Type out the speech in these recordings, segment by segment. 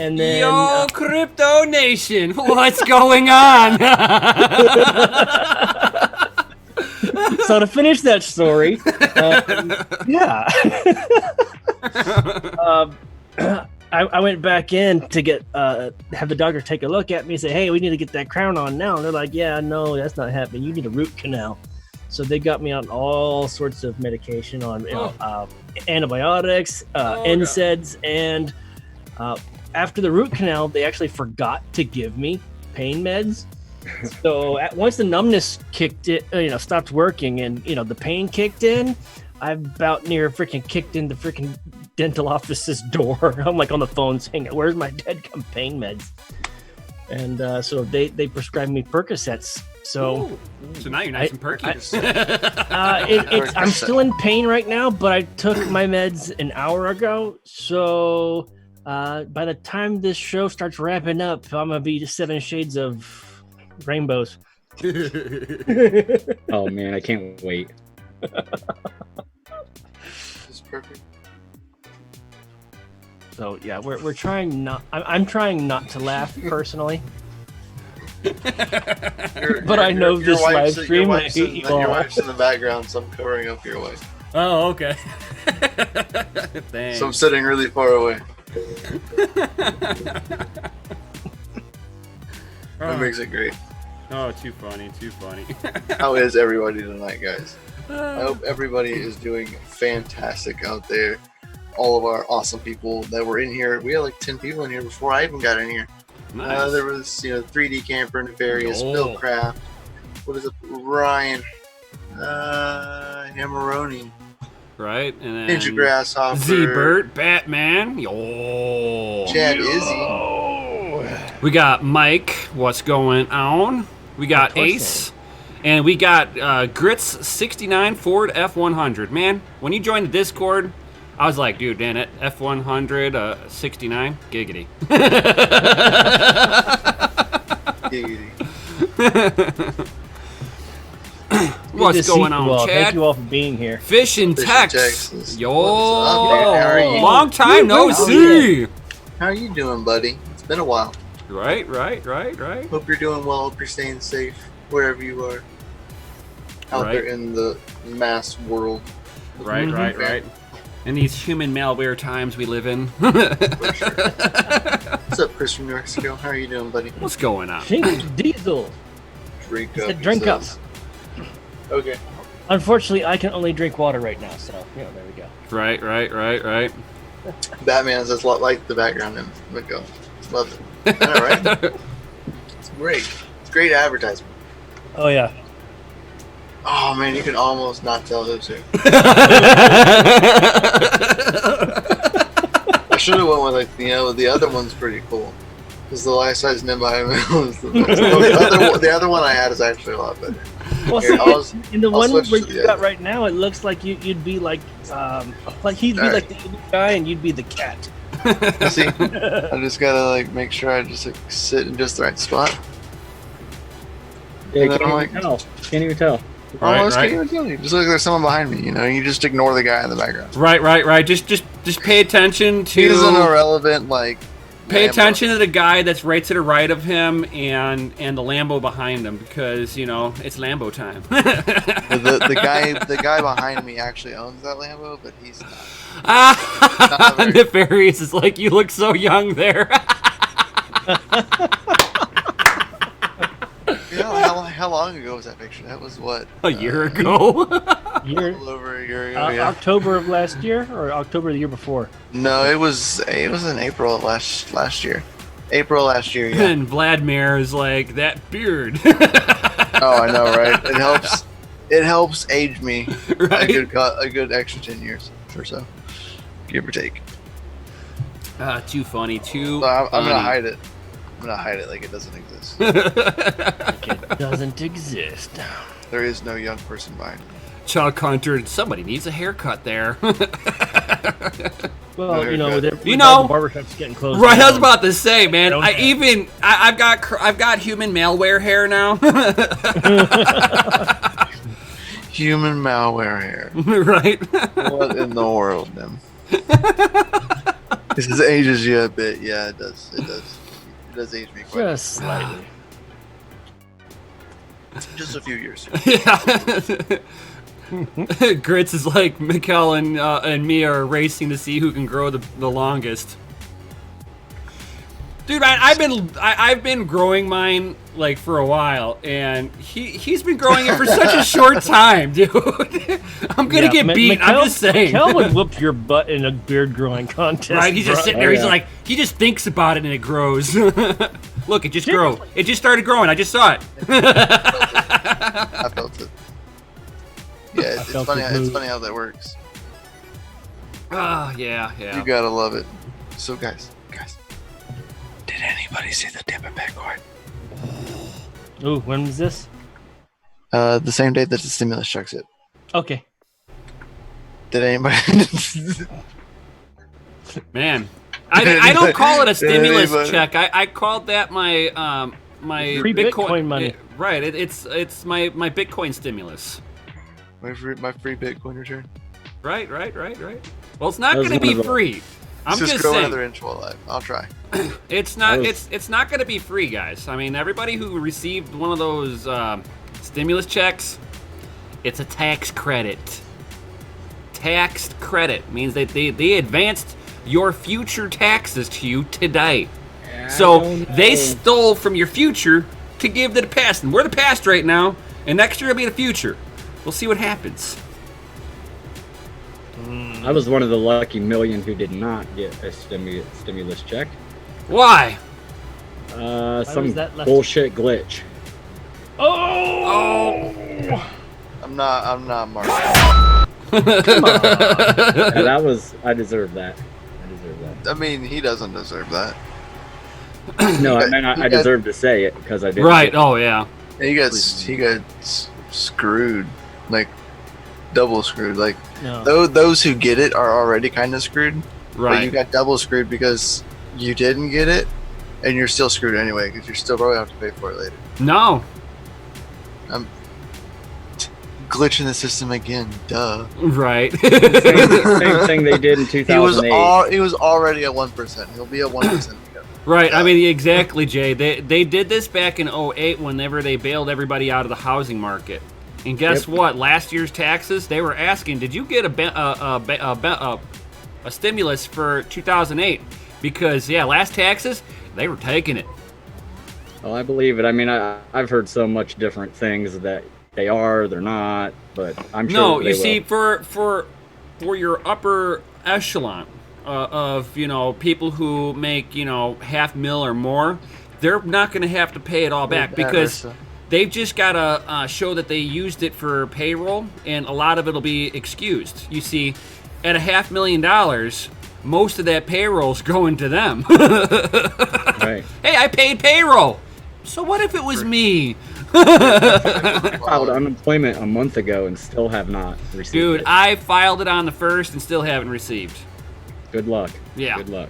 And then, Yo, Crypto Nation, what's going on? So to finish that story, yeah, I went back in to get have the doctor take a look at me and say, hey, we need to get that crown on now. And they're like, yeah, no, that's not happening. You need a root canal. So they got me on all sorts of medication on antibiotics, NSAIDs, and after the root canal, they actually forgot to give me pain meds. So once the numbness kicked in, stopped working, and the pain kicked in, I about near freaking kicked in the freaking dental office's door. I'm like on the phone saying, "Where's my dead pain meds?" And so they prescribed me Percocets. So now you're nice and perky. I'm still in pain right now, but I took my meds an hour ago. So by the time this show starts wrapping up, I'm gonna be 7 shades of rainbows. Oh man, I can't wait. It's perfect. So yeah, we're trying not. I'm trying not to laugh personally. But I know this live stream. Your wife's in the background, so I'm covering up your wife. Oh, okay. Thanks. So I'm sitting really far away. That makes it great. Oh, too funny, too funny. How is everybody tonight, guys? I hope everybody is doing fantastic out there. All of our awesome people that were in here. We had like 10 people in here before I even got in here. Nice. There was, 3D Camper, Nefarious, Bill Craft. What is it? Ryan. Hammeroni. Right, and then Ninja Grasshopper. Z-Bert, Batman. Yo. Chad Izzy. We got Mike. What's going on? We got Ace. And we got Grits69 Ford F100. Man, when you joined the Discord, I was like, dude, man, F100 69, giggity. Giggity. What's going on, Chad? Thank you all for being here. Fish in Texas. Texas. Yo, How are you? long time no see. How are you doing, buddy? It's been a while. Right. Hope you're doing well. Hope you're staying safe wherever you are. Out there in the mass world. Right. In these human malware times we live in. For sure. What's up, Chris from New Mexico? How are you doing, buddy? What's going on? Diesel. Drink up. Drink up. Okay. Unfortunately, I can only drink water right now, so there we go. Right. Batman says like the background and let go. Love it. All right. It's great. It's great advertisement. Oh yeah. Oh man, you can almost not tell who's who. I should have went with the other one's pretty cool. Because the life size Nimbai was the best. The other one I had is actually a lot better. Well, Here, in the one where you got right now, it looks like you'd be like he'd be like the guy and you'd be the cat. See, I just gotta make sure I just sit in just the right spot. Yeah, can't even tell. Can't even tell you. Just look like there's someone behind me. You just ignore the guy in the background. Right. Just pay attention to. He's an irrelevant Pay attention to the guy that's right to the right of him and the Lambo behind him because it's Lambo time. the guy behind me actually owns that Lambo, but he's not. Nefarious is like, you look so young there. How long ago was that picture? That was what? A year ago. A little over a year ago. Yeah. October of last year or October the year before? No, it was in April of last year. April last year. Yeah. And Vladimir is like, that beard. Oh, I know, right? It helps age me right? a good extra 10 years or so, give or take. Too funny. I'm gonna hide it. I'm gonna hide it like it doesn't exist. Like it doesn't exist. There is no young person behind me. Chuck Hunter, somebody needs a haircut there. Well, the barbershop's getting close. Right, I was about to say, man. I've got human malware hair now. Human malware hair. Right. What in the world, then? This is ages you a bit. Yeah, it does. It does. It does age me quite. Just slightly. Just a few years. Yeah. Grits is like Mikkel and me are racing to see who can grow the longest. Dude, I've been growing mine like for a while, and he's been growing it for such a short time, dude. I'm gonna get beat. I'm just saying. Mikkel would whoop your butt in a beard growing contest. Right? He's just sitting there. He's like, he just thinks about it and it grows. Look, it just grew. It just started growing. I just saw it. I felt it. Yeah, it's funny. It's funny how that works. Yeah. You gotta love it. So, guys, did anybody see the dip in Bitcoin? Ooh, when was this? The same day that the stimulus checks hit. Okay. Did anybody? Man, I don't call it a stimulus check. I called that my my free Bitcoin money. Right. It's my Bitcoin stimulus. My free Bitcoin return. Right. Well, it's not going to be free. I'm just grow saying. another inch while alive. I'll try. It's not. It's not going to be free, guys. I mean, everybody who received one of those stimulus checks, it's a tax credit. Taxed credit means that they advanced your future taxes to you today. So they stole from your future to give to the past, and we're the past right now, and next year will be the future. We'll see what happens. I was one of the lucky million who did not get a stimulus check. Why? Some bullshit glitch. Oh! I'm not Mark. Come on. I deserve that. I mean, he doesn't deserve that. No, I mean, I deserve to say it because I did. Right. Oh, yeah. He got screwed, like double screwed. Like those who get it are already kind of screwed. Right. But you got double screwed because you didn't get it, and you're still screwed anyway because you're still probably have to pay for it later. No. I'm glitching the system again. Duh. Right. Same thing they did in 2008. He was already at 1%. He'll be at 1% again. Right. I mean, exactly, Jay. They did this back in 2008 whenever they bailed everybody out of the housing market. And guess what? Last year's taxes, they were asking, did you get a stimulus for 2008? Because, last taxes, they were taking it. Well, I believe it. I mean, I've heard so much different things that they're not, but I'm sure No, they you will. see, for your upper echelon of, people who make, $500,000 or more, they're not going to have to pay it all back because they've just got to show that they used it for payroll, and a lot of it will be excused. You see, at $500,000, most of that payroll's going to them. Right. Hey, I paid payroll. So what if it was me? I filed unemployment a month ago and still have not received Dude, it. I filed it on the 1st and still haven't received. Good luck. Yeah. Good luck.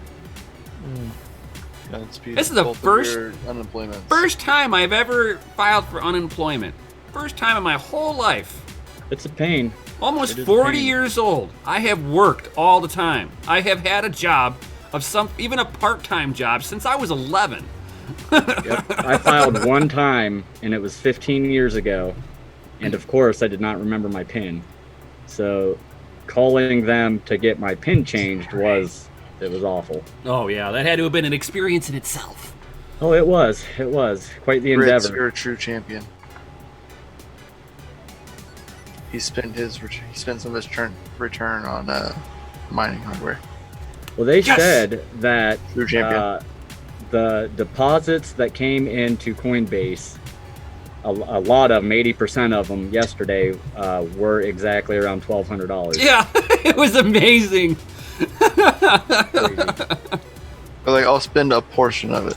That's This is the unemployment. first time I've ever filed for unemployment. First time in my whole life. It's a pain. Almost 40 years old. I have worked all the time. I have had a job even a part-time job since I was 11. Yep. I filed one time, and it was 15 years ago. And of course, I did not remember my PIN. So calling them to get my PIN changed was awful. Oh, yeah. That had to have been an experience in itself. Oh, it was. It was. Quite the endeavor. You're a true champion. He spent some of his return on mining hardware. Well, they said that True champion. The deposits that came into Coinbase, a lot of them, 80% of them yesterday, were exactly around $1,200. Yeah, it was amazing. But I'll spend a portion of it.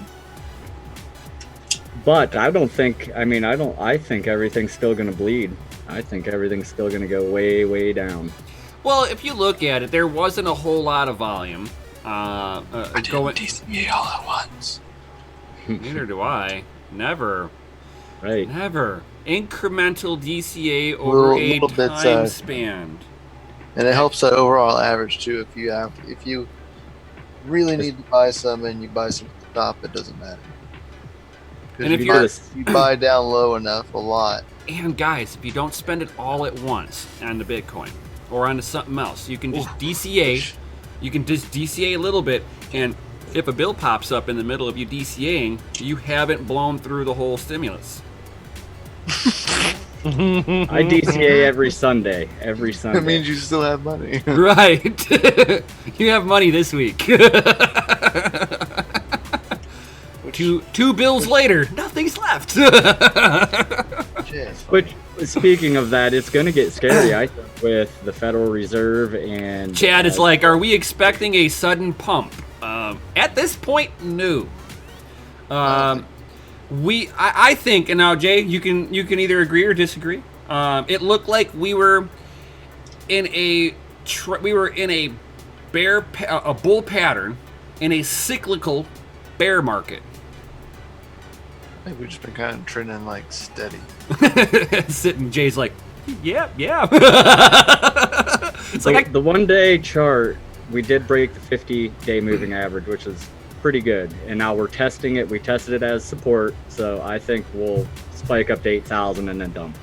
But I think everything's still going to bleed. I think everything's still going to go way, way down. Well, if you look at it, there wasn't a whole lot of volume. I didn't DCA all at once. Neither do I. Never. Right. Never. Incremental DCA over a time span. And it helps that overall average too. If you really need to buy some and you buy some at the top, it doesn't matter. And if you buy down low enough, a lot. And guys, if you don't spend it all at once on the Bitcoin or onto something else, you can just DCA. You can just DCA a little bit, and if a bill pops up in the middle of you DCAing, you haven't blown through the whole stimulus. I DCA every Sunday. Every Sunday. That means you still have money. Right. You have money this week. Two bills later, nothing's left. Which, speaking of that, it's going to get scary, I think, with the Federal Reserve and... Chad is like, are we expecting a sudden pump? At this point, no. I think, and now Jay, you can either agree or disagree. It looked like we were in a bull pattern in a cyclical bear market. I think we've just been kind of trending like steady. Sitting, Jay's like, yeah. It's so like the 1 day chart, we did break the 50-day moving average, which is pretty good. And now we're testing it. We tested it as support, so I think we'll spike up to 8,000 and then dump.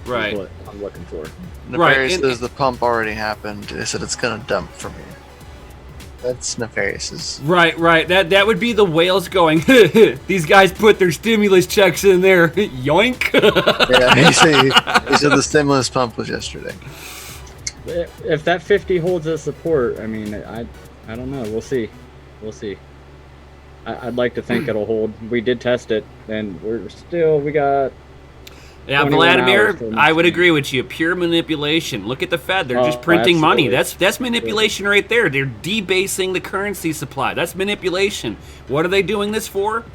Right. That's what I'm looking for. Nefarious Right, says the pump already happened. They said it's gonna dump from here. That's Nefarious's. Right. That would be the whales going. These guys put their stimulus checks in there. Yoink. Yeah, he said the stimulus pump was yesterday. If that 50 holds as support, I mean, I don't know. We'll see. I'd like to think it'll hold. We did test it, and we got... Yeah, Vladimir, I would agree with you. Pure manipulation. Look at the Fed. They're just printing money. That's manipulation right there. They're debasing the currency supply. That's manipulation. What are they doing this for?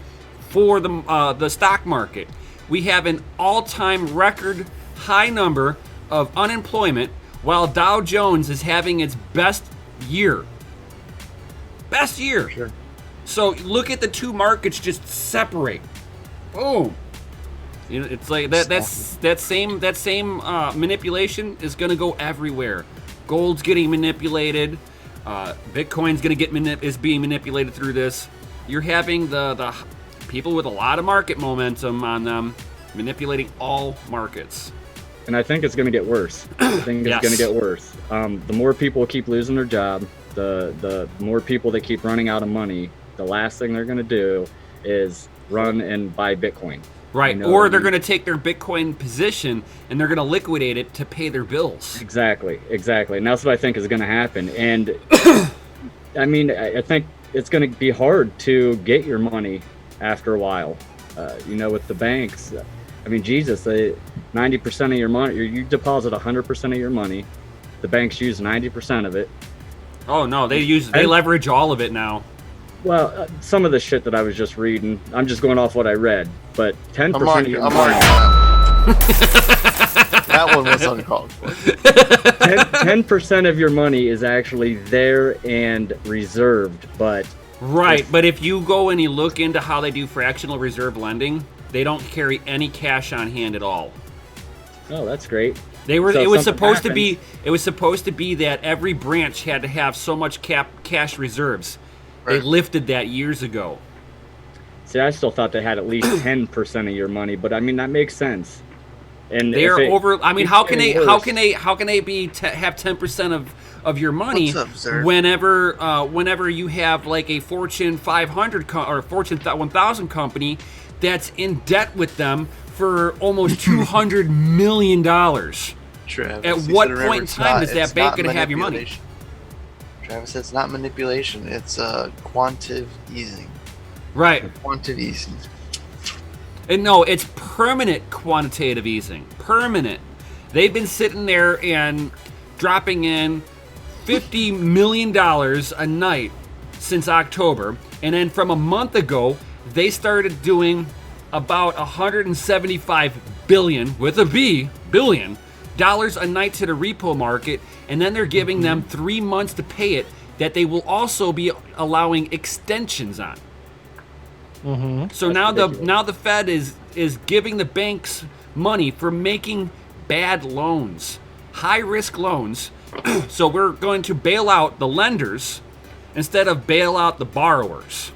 For the stock market. We have an all-time record high number of unemployment while Dow Jones is having its best year. Best year. Sure. So look at the two markets just separate. Boom. You know, it's like that same manipulation is going to go everywhere. Gold's getting manipulated. Bitcoin's going to is being manipulated through this. You're having the people with a lot of market momentum on them manipulating all markets. And I think it's going to get worse. I think it's going to get worse. The more people keep losing their job, the more people that keep running out of money, the last thing they're going to do is run and buy Bitcoin. Right, or they're going to take their Bitcoin position and they're going to liquidate it to pay their bills. Exactly. And that's what I think is going to happen. And I mean, I think it's going to be hard to get your money after a while. With the banks, I mean, Jesus, 90% of your money, you deposit 100% of your money. The banks use 90% of it. Oh, no, they leverage all of it now. Well, some of the shit that I was just reading, I'm just going off what I read, but 10% of your money... That one was uncalled for. 10% of your money is actually there and reserved, but... Right, but if you go and you look into how they do fractional reserve lending, they don't carry any cash on hand at all. Oh, that's great. It was supposed to be that every branch had to have so much cash reserves. They lifted that years ago. See, I still thought they had at least 10% of your money, but I mean that makes sense. And they're over. I mean, how can they have 10% of your money whenever you have like a Fortune 500 or Fortune 1000 company that's in debt with them for almost $200 million? Travis, at what point in time is that bank going to have your money? Travis, it's not manipulation. It's quantitative easing. Right. Quantitative easing. And no, it's permanent quantitative easing. Permanent. They've been sitting there and dropping in $50 million a night since October. And then from a month ago, they started doing about $175 billion, with a B, billion, dollars a night to the repo market, and then they're giving them 3 months to pay it that they will also be allowing extensions on. So now the Fed is giving the banks money for making bad loans, high risk loans. So we're going to bail out the lenders, instead of bail out the borrowers.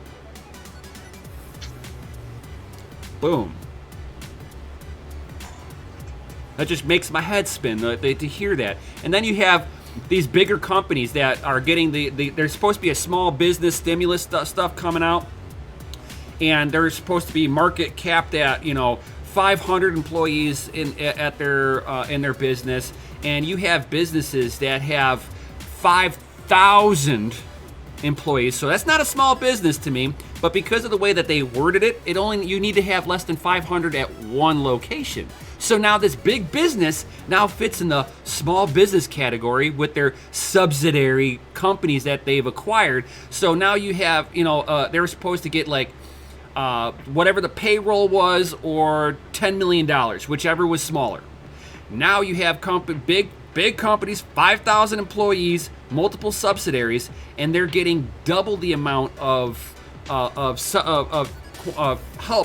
Boom. That just makes my head spin to hear that. And then you have these bigger companies that are getting there's supposed to be a small business stimulus stuff coming out, and they're supposed to be market capped at 500 employees in their business, and you have businesses that have 5,000 employees. So that's not a small business to me, but because of the way that they worded it, you need to have less than 500 at one location. So now this big business now fits in the small business category with their subsidiary companies that they've acquired. So now you have, they were supposed to get like whatever the payroll was, or $10 million, whichever was smaller. Now you have big companies, 5,000 employees, multiple subsidiaries, and they're getting double the amount of help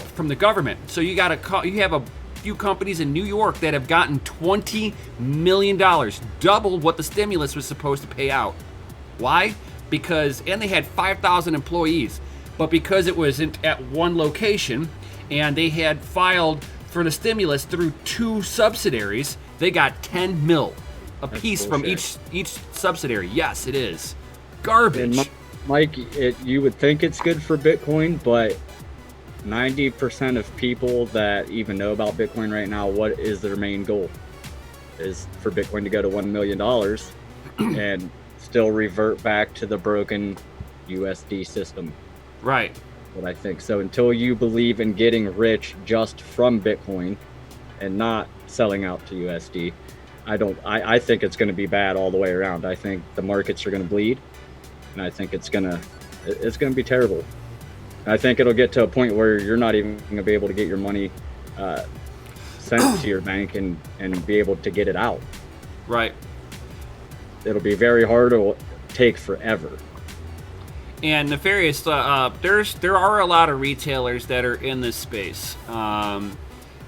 from the government. So you have a few companies in New York that have gotten $20 million, double what the stimulus was supposed to pay out. Why? And they had 5,000 employees, but because it was at one location and they had filed for the stimulus through 2 subsidiaries, they got 10 mil a piece from each subsidiary. Yes, it is garbage. And Mike, you would think it's good for Bitcoin, but 90% of people that even know about Bitcoin right now, what is their main goal? Is for Bitcoin to go to $1 million and still revert back to the broken USD system. Right. What I think. So until you believe in getting rich just from Bitcoin and not selling out to USD, I think it's going to be bad all the way around. I think the markets are going to bleed, and I think it's going to be terrible. I think it'll get to a point where you're not even going to be able to get your money sent to your bank and be able to get it out. Right. It'll be very hard. It'll take forever. And nefarious, there are a lot of retailers that are in this space.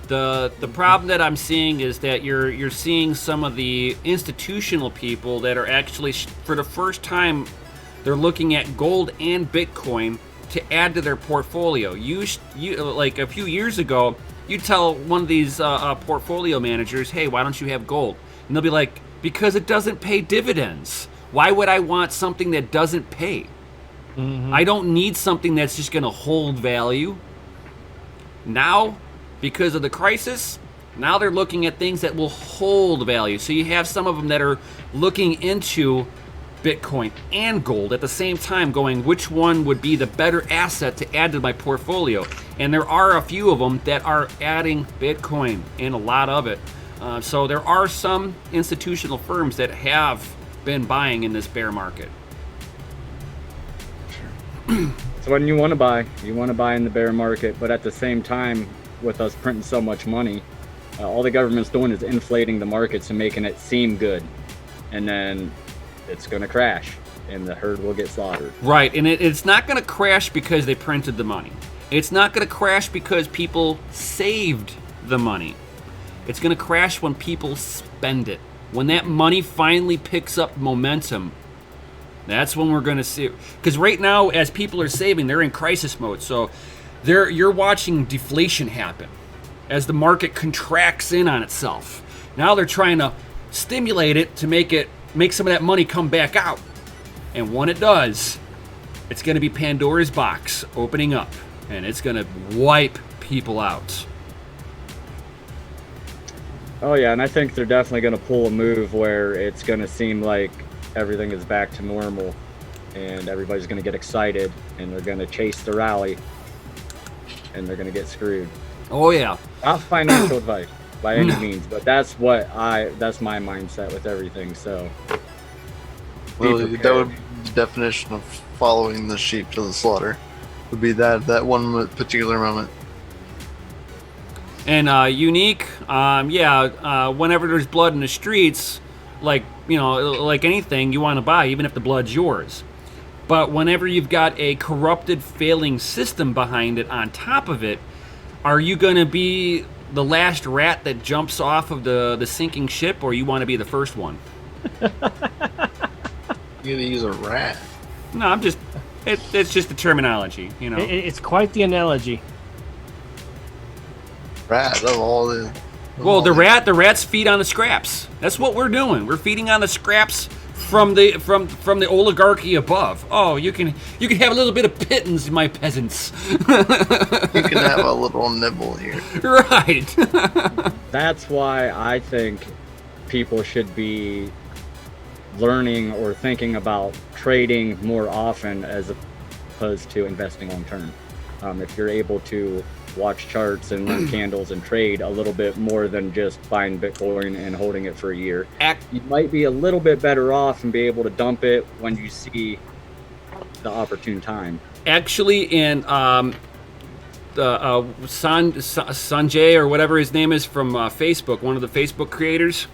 The problem that I'm seeing is that you're seeing some of the institutional people that are actually, for the first time, they're looking at gold and Bitcoin to add to their portfolio. You like a few years ago, you tell one of these portfolio managers, hey, why don't you have gold? And they'll be like, because it doesn't pay dividends. Why would I want something that doesn't pay? Mm-hmm. I don't need something that's just going to hold value. Now, because of the crisis, now they're looking at things that will hold value. So you have some of them that are looking into Bitcoin and gold at the same time, going, which one would be the better asset to add to my portfolio? And there are a few of them that are adding Bitcoin, and a lot of it. So there are some institutional firms that have been buying in this bear market. So when you want to buy in the bear market, but at the same time, with us printing so much money, all the government's doing is inflating the markets and making it seem good, and then it's going to crash and the herd will get slaughtered. Right, and it's not going to crash because they printed the money. It's not going to crash because people saved the money. It's going to crash when people spend it. When that money finally picks up momentum, that's when we're going to see it. Because right now, as people are saving, they're in crisis mode. So you're watching deflation happen as the market contracts in on itself. Now they're trying to stimulate it to make some of that money come back out. And when it does, it's going to be Pandora's box opening up, and it's going to wipe people out. Oh yeah, and I think they're definitely going to pull a move where it's going to seem like everything is back to normal, and everybody's going to get excited, and they're going to chase the rally, and they're going to get screwed. Oh yeah. Not financial advice by any means, but that's my mindset with everything. So, well, that would be the definition of following the sheep to the slaughter. Would be that one particular moment. And unique, whenever there's blood in the streets, like anything you want to buy, even if the blood's yours. But whenever you've got a corrupted, failing system behind it on top of it, are you going to be the last rat that jumps off of the sinking ship, or you want to be the first one? You gotta use a rat. No, I'm just. It's just the terminology, you know. It's quite the analogy. Rat of all the. Well, the rats feed on the scraps. That's what we're doing. We're feeding on the scraps from the oligarchy above. Oh, you can have a little bit of pittance, my peasants. You can have a little nibble here. Right. That's why I think people should be learning or thinking about trading more often as opposed to investing long term. If you're able to watch charts and run candles and trade a little bit more than just buying Bitcoin and holding it for a year, you might be a little bit better off and be able to dump it when you see the opportune time. Actually, in Sanjay or whatever his name is from Facebook, one of the Facebook creators,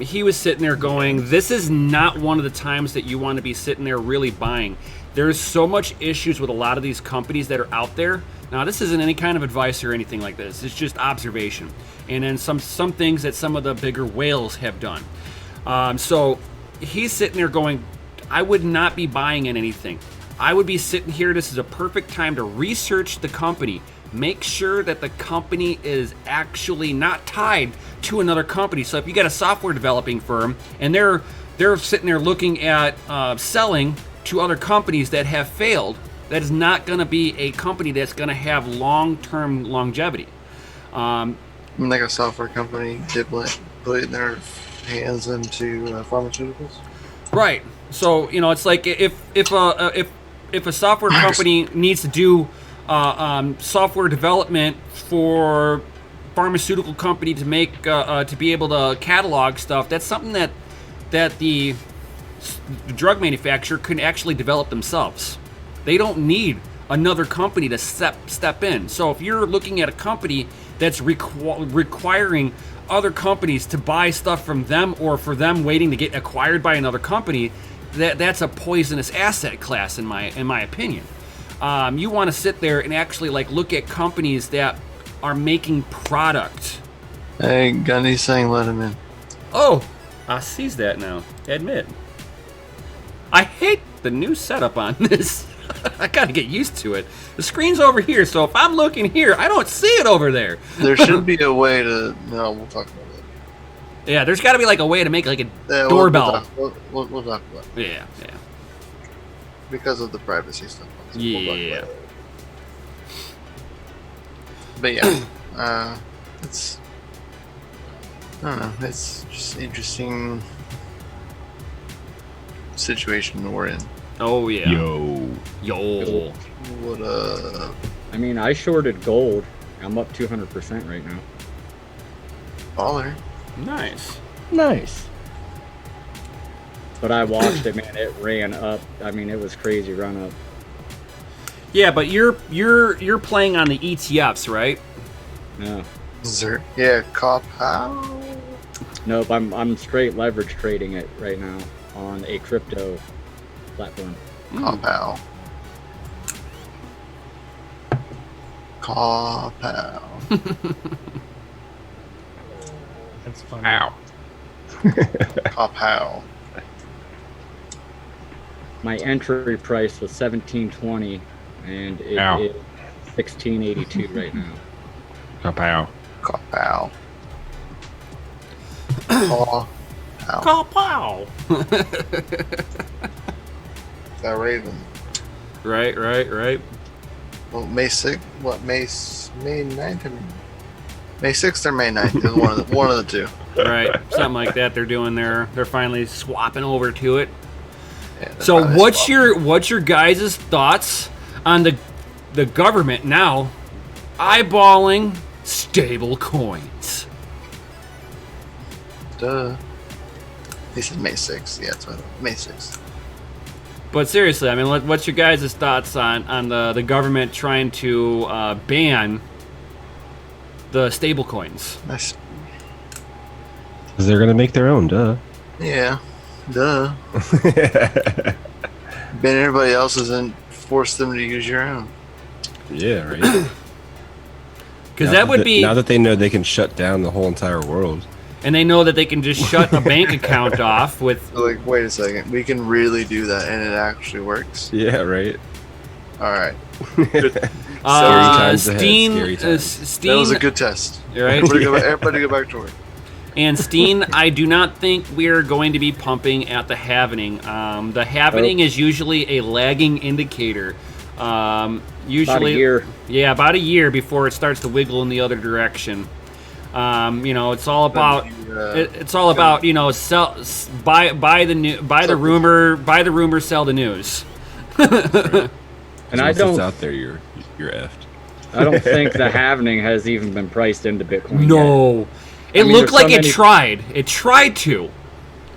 he was sitting there going, this is not one of the times that you want to be sitting there really buying. There's so much issues with a lot of these companies that are out there. Now, this isn't any kind of advice or anything like this. It's just observation. And then some things that some of the bigger whales have done. So he's sitting there going, I would not be buying in anything. I would be sitting here. This is a perfect time to research the company. Make sure that the company is actually not tied to another company. So if you got a software developing firm and they're sitting there looking at selling to other companies that have failed, that is not going to be a company that's going to have long-term longevity. Like a software company putting their hands into pharmaceuticals. Right. So it's like if a software company needs to do software development for pharmaceutical company to make to be able to catalog stuff, that's something that the drug manufacturer can actually develop themselves. They don't need another company to step in. So if you're looking at a company that's requiring other companies to buy stuff from them, or for them waiting to get acquired by another company, that's a poisonous asset class in my opinion. You want to sit there and actually look at companies that are making product. Hey, Gundy's saying let him in. Oh, I sees that now. Admit. I hate the new setup on this. I gotta get used to it. The screen's over here, so if I'm looking here, I don't see it over there. There should be a way to. No, we'll talk about it. Yeah, there's got to be a way to make a doorbell. We'll talk about it. Yeah. Because of the privacy stuff. Yeah. But yeah, it's. I don't know. It's just interesting situation we're in. Oh yeah. Yo. What I mean, I shorted gold. I'm up 200% right now. baller. Nice. But I watched it, man. It ran up. I mean, it was crazy run up. Yeah, but you're playing on the ETFs, right? No. Yeah, cop how? Nope. I'm straight leverage trading it right now on a crypto platform. Cop how? That's funny. Ow. Cop how? My entry price was $17.20, and it Ow. is $16.82 right now. Kapow. Cop how? Cop how? Kapow! That Raven. Right. Well, May 6th? What, May 9th? Or May 6th or May 9th? It was one of the two. Right, something like that. They're finally swapping over to it. Yeah, So what's your guys' thoughts on the government now eyeballing stable coins? Duh. He said May 6th. Yeah, that's what May 6th. But seriously, I mean, what's your guys' thoughts on the government trying to ban the stable coins? Nice. Because they're going to make their own, duh. Yeah. Duh. Ban everybody else's and force them to use your own. Yeah, right. Because that would be... Now that they know they can shut down the whole entire world. and they know that they can just shut a bank account off with. Like, wait a second, we can really do that, and it actually works. Yeah, right. All right, times ahead, Steen, scary times. Steen, that was a good test. right? Everybody go back to work. And Steen, I do not think we're going to be pumping at the halvening. The halvening is usually a lagging indicator. Usually, About a year. Yeah, about a year before it starts to wiggle in the other direction. It's all about it's all about buy the rumor, sell the news. And I Once don't. it's out there, you're effed. I don't think the halvening has even been priced into Bitcoin yet. No, it mean, looked there's like so it many- tried. It tried to.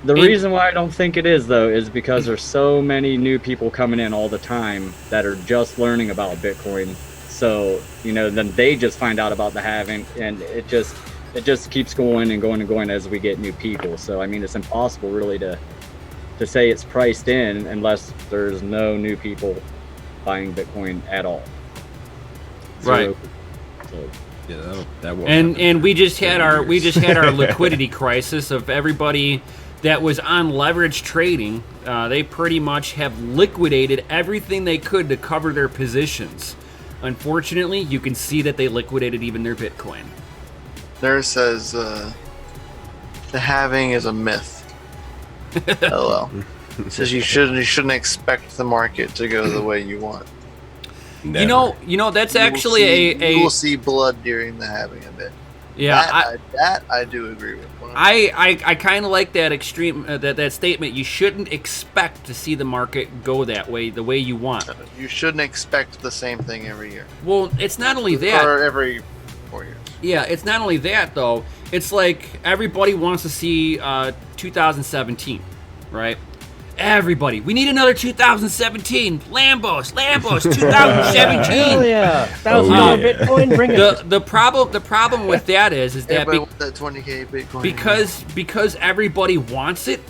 The reason why I don't think it is, though, is because there's so many new people coming in all the time that are just learning about Bitcoin. So, then they just find out about the halving, and it just keeps going and going and going as we get new people. So, I mean, it's impossible really to say it's priced in unless there's no new people buying Bitcoin at all. Right. So, Yeah, that won't. And we just had our liquidity crisis of everybody that was on leverage trading. They pretty much have liquidated everything they could to cover their positions. Unfortunately, you can see that they liquidated even their Bitcoin. Nurse says the halving is a myth. LOL. Says you shouldn't expect the market to go the way you want. Never. That's You will actually see- you will see blood during the halving a bit. yeah. That I do agree with. I kind of like that extreme that statement. You shouldn't expect to see the market go that way, the way you want. You shouldn't expect the same thing every year. Well, it's not only that. Or every 4 years. Yeah, it's not only that though. It's like everybody wants to see 2017, right? Everybody, we need another 2017 Lambos, 2017. Hell yeah, $1,000 Bitcoin, bring it. The problem with that is that Everybody wants that 20K Bitcoin. because everybody wants it,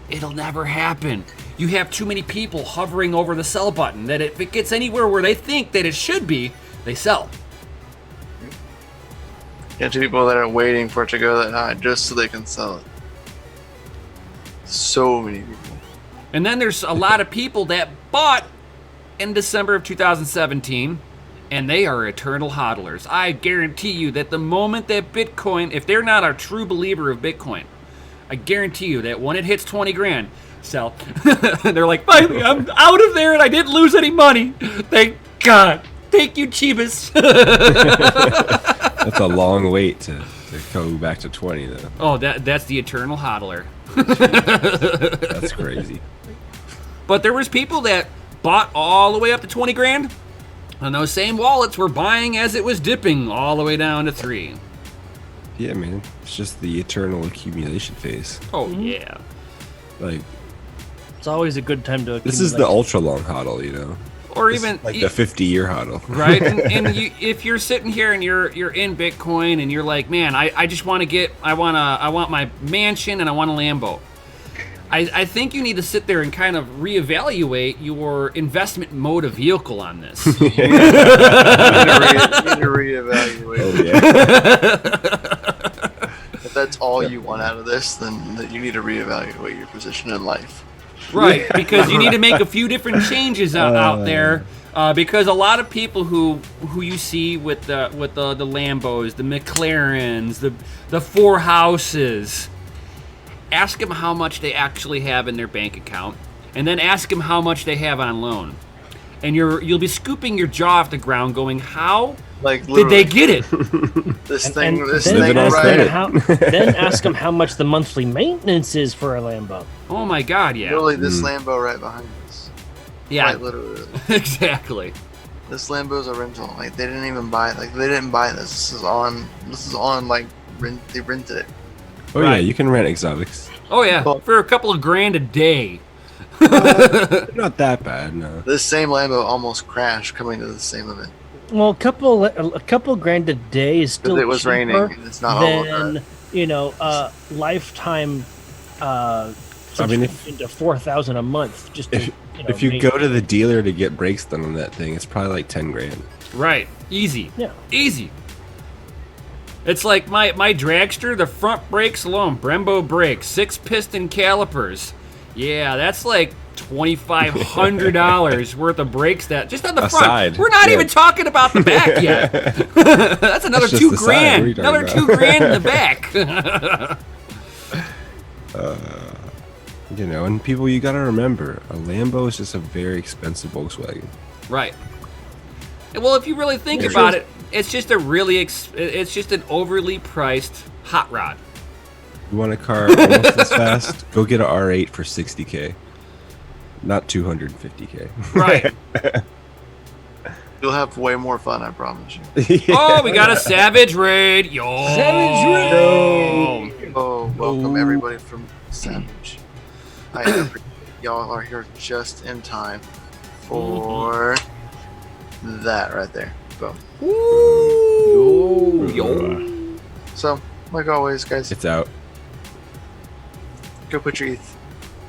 it'll never happen. You have too many people hovering over the sell button that if it gets anywhere where they think that it should be, they sell. You have two people that are waiting for it to go that high just so they can sell it. So many people. And then there's a lot of people that bought in December of 2017, and they are eternal hodlers. I guarantee you that the moment that Bitcoin, if they're not a true believer of Bitcoin, I guarantee you that when it hits 20 grand, sell. They're like, finally, I'm out of there and I didn't lose any money. Thank God. Thank you, Chibas. That's a long wait to go back to 20, though. Oh, that's the eternal hodler. That's crazy. But there was people that bought all the way up to 20 grand, and those same wallets were buying as it was dipping all the way down to 3. Yeah, man. It's just the eternal accumulation phase. Oh, yeah. Like, It's always a good time to. this is the ultra long hodl, you know? Or It's even like the 50-year hodl. right? And if you're sitting here and you're in Bitcoin and you're like, man, I just want to I want my mansion and I want a Lambo. I think you need to sit there and kind of reevaluate your investment mode of vehicle on this. You need to reevaluate. Oh, yeah. If that's all you want out of this, then you need to reevaluate your position in life. Right, because you need to make a few different changes out there. Because a lot of people who you see with the Lambos, the McLarens, the 4 houses, ask them how much they actually have in their bank account, and then ask them how much they have on loan, and you'll be scooping your jaw off the ground, going, "How did they get it?" This then thing ask right. them then ask them how much the monthly maintenance is for a Lambo. Oh my God, yeah, Literally, this Lambo right behind us. yeah, Quite literally. exactly. This Lambo's a rental. Like they didn't even buy. Like they didn't buy this. This is on like rent. They rented it. Oh, Right. yeah, you can rent exotics. Oh yeah, for a couple of grand a day. They're not that bad, no. This same Lambo almost crashed coming to the same event Well, a couple grand a day is still because it was cheaper raining and it's not all than that. lifetime. I mean, into 4,000 a month. Just to, If you go to the dealer to get brakes done on that thing, it's probably like 10 grand. Right, easy, yeah. easy. It's like my dragster, the front brakes alone, Brembo brakes, 6-piston calipers. Yeah, that's like $2,500 worth of brakes that just on the front. Aside, We're not yeah. even talking about the back yet. That's another That's just $2 the side. What are you grand. talking Another about? $2 grand in the back. You know, and people, you gotta remember, a Lambo is just a very expensive Volkswagen. Right. Well, if you really think Yeah. about it, it's just a really it's just an overly priced hot rod. You want a car almost as fast? Go get an R8 for $60K, not $250K. Right. You'll have way more fun, I promise you. Oh, we got a Savage Raid. Yo. Savage Raid! Oh, welcome everybody from Savage. I appreciate y'all are here just in time for that right there. Boom. Ooh. Yo. So, like always, guys, It's out. go put your ETH.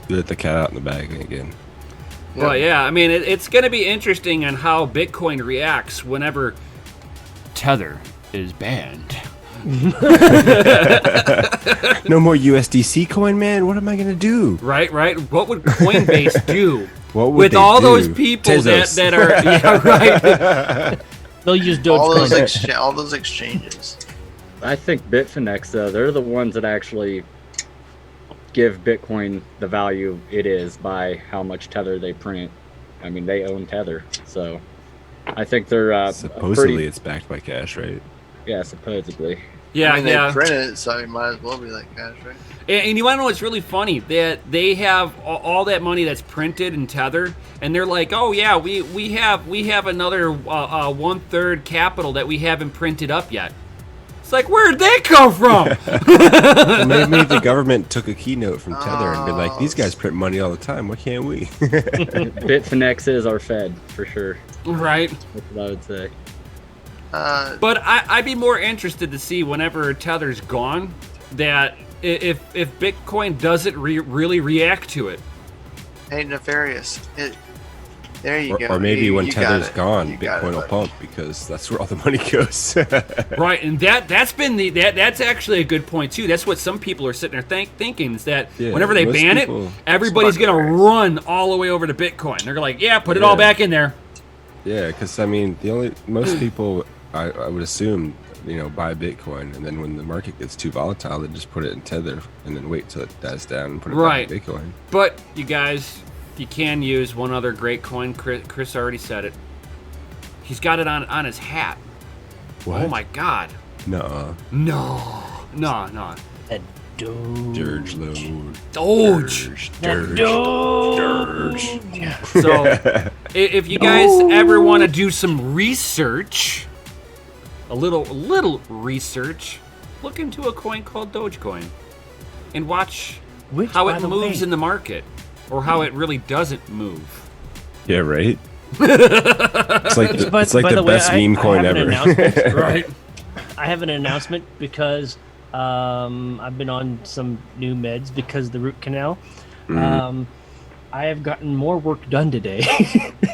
You let the cat out in the bag again. Well, yeah, I mean, it's going to be interesting on how Bitcoin reacts whenever Tether is banned. No more USDC coin, man. What am I gonna do? Right. What would Coinbase do What would with they all do? those people Tezos. that are, yeah, right. They'll use All those, Dogecoin. all those exchanges. I think Bitfinex, they're the ones that actually give Bitcoin the value it is by how much Tether they print. I mean, they own Tether, so I think they're Supposedly, it's backed by cash, right? yeah, supposedly. Yeah, I mean, yeah. they print it, so it might as well be like cash, right? And you want to know what's really funny? That they have all that money that's printed in Tether, and they're like, "Oh yeah, we have another 1/3 capital that we haven't printed up yet." It's like, where'd that come from? Well, maybe the government took a keynote from Tether and been like, "These guys print money all the time. Why can't we?" Bitfinex is our Fed for sure. Right. That's what I would say. But I'd be more interested to see whenever Tether's gone that if Bitcoin doesn't really react to it. Hey, Nefarious. There you go. Or maybe when You got Tether's it. gone, You got Bitcoin it, will buddy. pump because that's where all the money goes. Right, and that's actually a good point too. That's what some people are sitting there thinking is that Yeah, whenever they most ban people- it, everybody's Smart gonna Nefarious. run all the way over to Bitcoin. They're like, yeah, put it all Yeah. back in there. Yeah, because I mean, most people, I would assume, buy Bitcoin, and then when the market gets too volatile, they just put it in Tether, and then wait till it dies down and put it Right. back in Bitcoin. But you guys, you can use one other great coin. Chris already said it. He's got it on his hat. What? Oh my God. Nuh-uh. No. That Doge. Dirge load. Doge. That Dirge. Doge. So, if you guys ever want to do some research, a little research, look into a coin called Dogecoin and watch Which, how by it the moves way, in the market, or how it really doesn't move. Yeah, right? It's like the, By- it's like by the way, best meme coin have an ever. announcement. Right. I have an announcement because I've been on some new meds because of the root canal. I have gotten more work done today.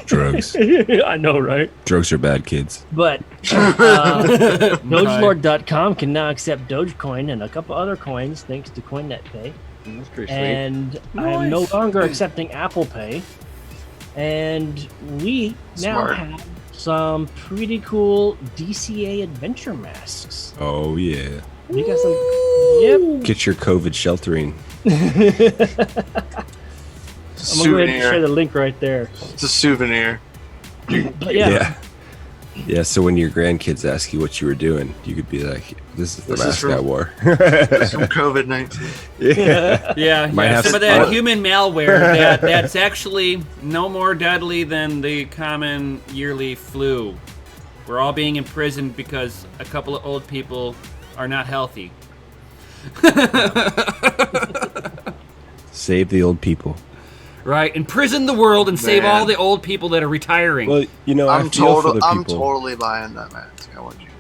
Drugs. I know, right? Drugs are bad, kids. But DogeLord.com can now accept Dogecoin and a couple other coins thanks to CoinNetPay. That's pretty sweet. And I am no longer accepting Apple Pay. And we now Smart. have some pretty cool DCA adventure masks. Oh, yeah. We got some. Yep. Get your COVID sheltering. I'm gonna go ahead and share Souvenir. the link right there. It's a souvenir. But yeah, Yeah, so when your grandkids ask you what you were doing, you could be like, this is the This is mask from- I wore. It's from COVID-19. Might have some of to- that human malware that's actually no more deadly than the common yearly flu. We're all being imprisoned because a couple of old people are not healthy. Save the old people. Right? Imprison the world and save Man. all the old people that are retiring. Well, I I'm feel for the I'm people. totally buying that mask. I want you to be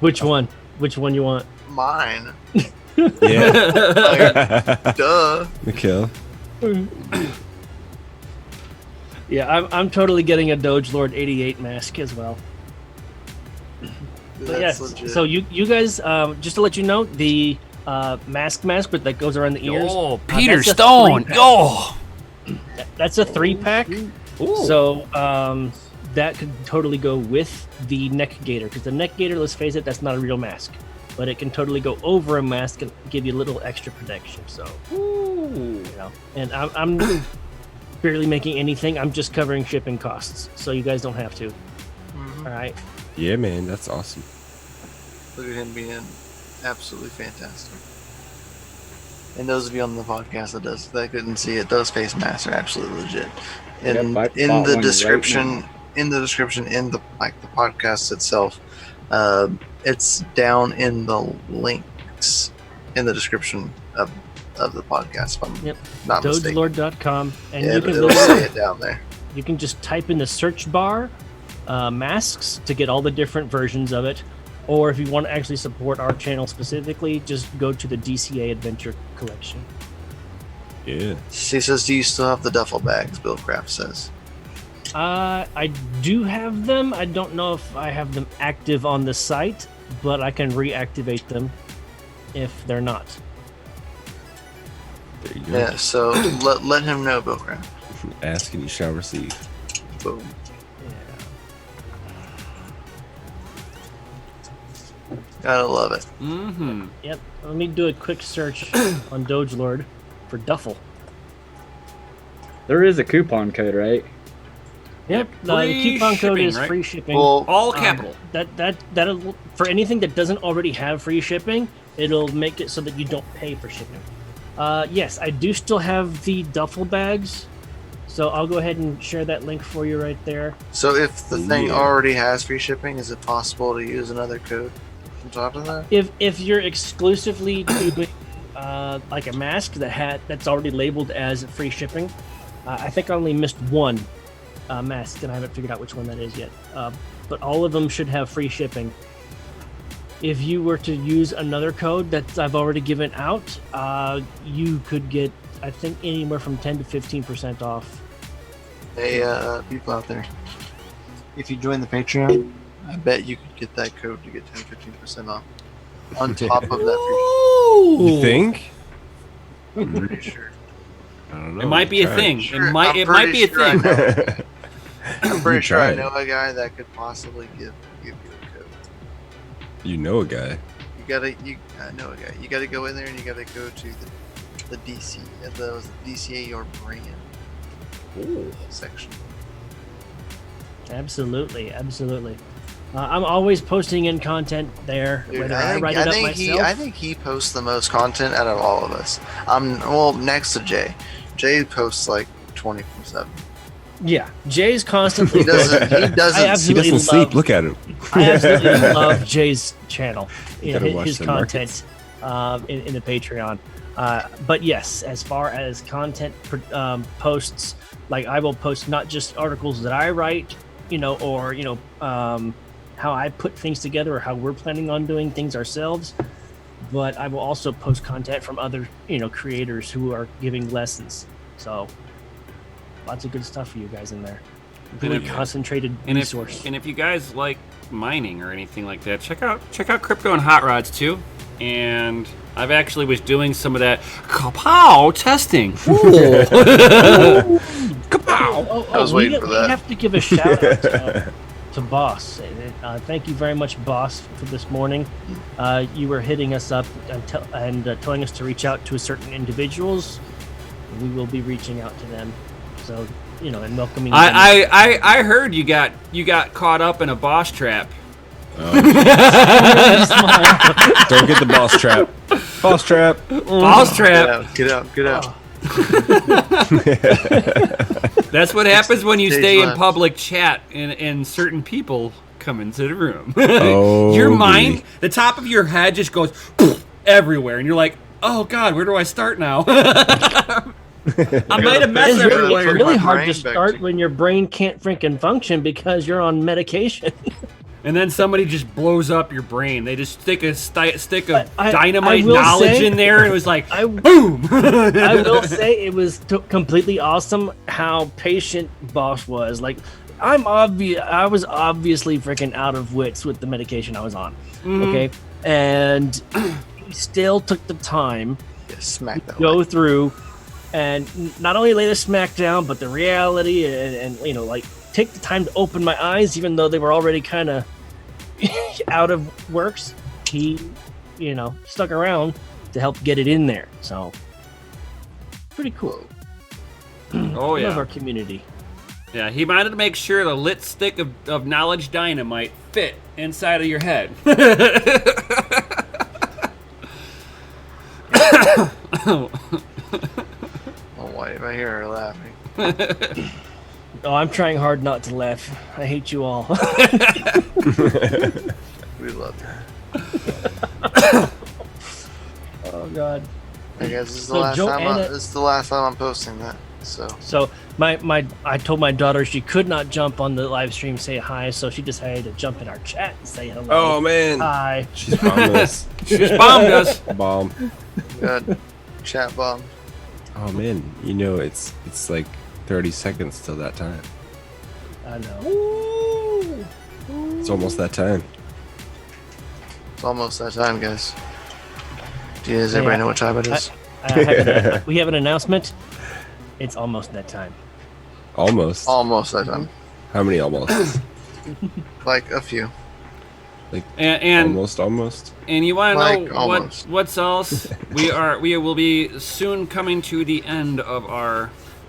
which one? Which one you want? mine. Yeah. Duh. Mikhail. Yeah, I'm totally getting a Doge Lord 88 mask as well. But That's yes, legit. so you guys, just to let you know, the mask but that goes around the ears. Oh, Peter that's a Stone. 3-pack. Oh. That's a 3-pack. Ooh. So that could totally go with the neck gaiter, because the neck gaiter, let's face it, that's not a real mask, but it can totally go over a mask and give you a little extra protection. So, Ooh. you know, and I'm barely making anything. I'm just covering shipping costs, so you guys don't have to. Mhm. All right. Yeah, man, that's awesome. Look at him being absolutely fantastic. And those of you on the podcast that couldn't see it, those face masks are absolutely legit. And Yep, I in bought the one description, right in the podcast itself, it's down in the links in the description of the podcast. If I'm Yep. not mistaken. Dogelord.com, and Yeah, you can it'll literally, say it down there. you can just type in the search bar masks to get all the different versions of it. Or if you want to actually support our channel specifically, just go to the DCA Adventure Collection. Yeah. She says, "Do you still have the duffel bags?" Bill Craft says. I do have them. I don't know if I have them active on the site, but I can reactivate them if they're not. There you go. Yeah. So let him know, Bill Craft. Ask and you shall receive. Boom. Gotta love it. Mm-hmm. Yep. Let me do a quick search on Dogelord for duffel. There is a coupon code, right? Yep. The Free coupon code shipping, is right? free shipping. Well, All capital. That'll, for anything that doesn't already have free shipping, it'll make it so that you don't pay for shipping. Yes, I do still have the duffel bags, so I'll go ahead and share that link for you right there. so if the thing Yeah. already has free shipping, is it possible to use another code on top of that? If you're exclusively doing like a mask that's already labeled as free shipping, I think I only missed one mask, and I haven't figured out which one that is yet. But all of them should have free shipping. If you were to use another code that I've already given out, you could get, I think, anywhere from 10 to 15% off. Hey, people out there, if you join the Patreon, I bet you could get that code to get 10-15% off on top of that You think? free. I'm pretty sure. I don't know. It might be a Try thing. Sure, It might I'm be a pretty sure I thing. know. I'm pretty sure try I it. know a guy that could possibly give you a code. You know a guy. I know a guy. You gotta go in there and you gotta go to the DC, the DCA your brand section. Absolutely. I'm always posting in content there, Dude, whether I write it up myself. I think he posts the most content out of all of us. Well, next to Jay. Jay posts like 24/7. Yeah, Jay's constantly. He doesn't. He I doesn't. He absolutely doesn't sleep. love. Look at him. I absolutely love Jay's channel, Gotta watch his the content in the Patreon. But yes, as far as content posts, like I will post not just articles that I write, or how I put things together or how we're planning on doing things ourselves, but I will also post content from other creators who are giving lessons. So lots of good stuff for you guys in there. Really if- concentrated And resource. if you guys like mining or anything like that, check out crypto and hot rods too. And I've actually was doing some of that kapow testing. Oh, I was waiting for that. We have to give a shout out to Boss. Thank you very much, Boss, for this morning. You were hitting us up and telling us to reach out to certain individuals. We will be reaching out to them. So, and welcoming them. I heard you got caught up in a boss trap. Don't get the boss trap. Boss trap. Boss trap. Get out. That's what happens when you Stage stay in left. public chat and certain people come into the room. Oh, Your mind, goody. the top of your head just goes everywhere, and you're like, "Oh God, where do I start now?" I might have messed It's everywhere. really My hard brain to start back to- when your brain can't freaking function because you're on medication. And then somebody just blows up your brain. They just stick a stick of I dynamite will knowledge say- in there, and it was like, I boom. I will say it was completely awesome how patient Boss was. Like, I was obviously freaking out of wits with the medication I was on. Okay, and he still took the time Yeah, smack that. go through and not only lay the smack down, but the reality and you know, like take the time to open my eyes, even though they were already kind of out of works. He, you know, stuck around to help get it in there. So pretty cool. Oh Love our yeah. community. Yeah, he wanted to make sure the lit stick of knowledge dynamite fit inside of your head. Oh, why I hear her laughing? Oh, I'm trying hard not to laugh. I hate you all. We love you. Oh God. I guess this is the So last time. Joanna- This is the last time I'm posting that. So I told my daughter she could not jump on the live stream, say hi, so she decided to jump in our chat and say hello. Oh man, Hi. she's bombing us. She's bombed us. Bomb. good. Chat bomb. Oh man, you know it's like 30 seconds till that time. I know. It's almost that time. It's almost that time, guys. Does everybody know what time it is? We have an announcement. It's almost that time. Almost. Almost that time. How many almost? Like a few. And Almost. And you want to Like, know almost. what's else? we will be soon coming to the end of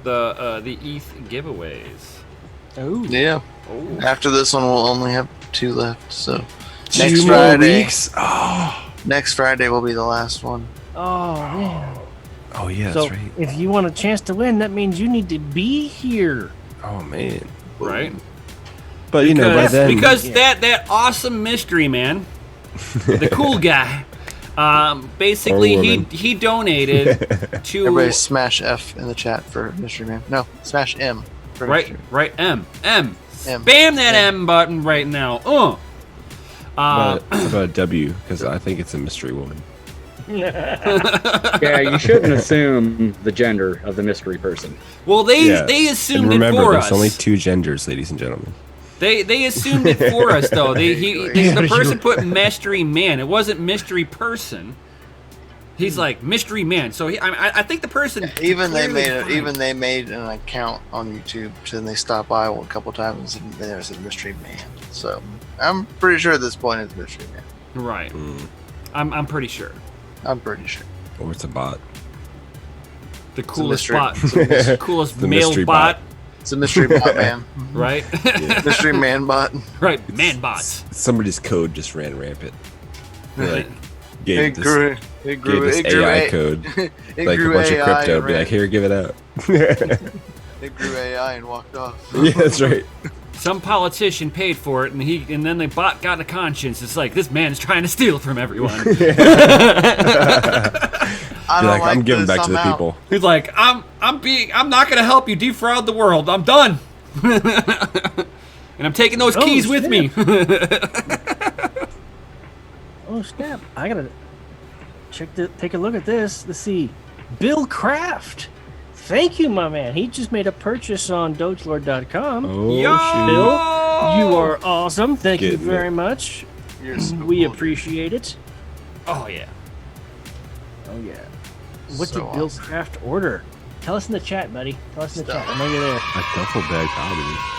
the ETH giveaways. Oh. Yeah. Oh. After this one, we'll only have 2 left. So 2 next more Friday. weeks. Oh. Next Friday will be the last one. Oh man. Oh yeah, So that's right. if you want a chance to win, that means you need to be here. Oh man. Right? But you know, by then. Because Yeah. that awesome mystery man, the cool guy, basically Or woman. he donated to Everybody smash F in the chat for Mystery Man. No, smash M for Mystery right M. M. Spam that M button right now. How about a W? Because I think it's a mystery woman. Yeah, you shouldn't assume the gender of the mystery person. Well, they Yeah. assumed And it remember, for there's us. only 2 genders, ladies and gentlemen. They assumed it for us though. Yeah, The person put mystery man. It wasn't mystery person. He's like mystery man. So I think the person Even they clearly made it. fine. Even they made an account on YouTube. So then they stopped by a couple times and there was a Mystery Man. So I'm pretty sure at this point it's Mystery Man. Right. Mm. I'm pretty sure. I'm pretty sure. Or it's a bot. The coolest mystery. bot, the coolest The male mystery bot, It's a Mystery Bot Man. right? Mystery Man Bot. Right, man bots. Somebody's code just ran rampant. They like It gave this, grew. It gave grew. this It grew. AI code, It like a grew bunch AI of crypto. and Be like, ran. here, give it out. It grew AI and walked off. Yeah, that's right. Some politician paid for it, and then the bot got a conscience. It's like this man is trying to steal from everyone. I Be don't like, I'm giving this, back to the I'm out. people. He's like, I'm not gonna help you defraud the world. I'm done. And I'm taking those Oh, keys with me. Oh snap! I gotta take a look at this. Let's see. Bill Kraft. Thank you, my man. He just made a purchase on Dogelord.com. Oh, Yo! shoot. Bill, you are awesome. Thank you Getting very it. much. You're so We cool, dude. appreciate it. Oh yeah. Oh yeah. What So did Bill awesome. Kraft order? Tell us in the chat, buddy. Tell us in the Stuff. chat. I know you're there. A duffel bag hobby.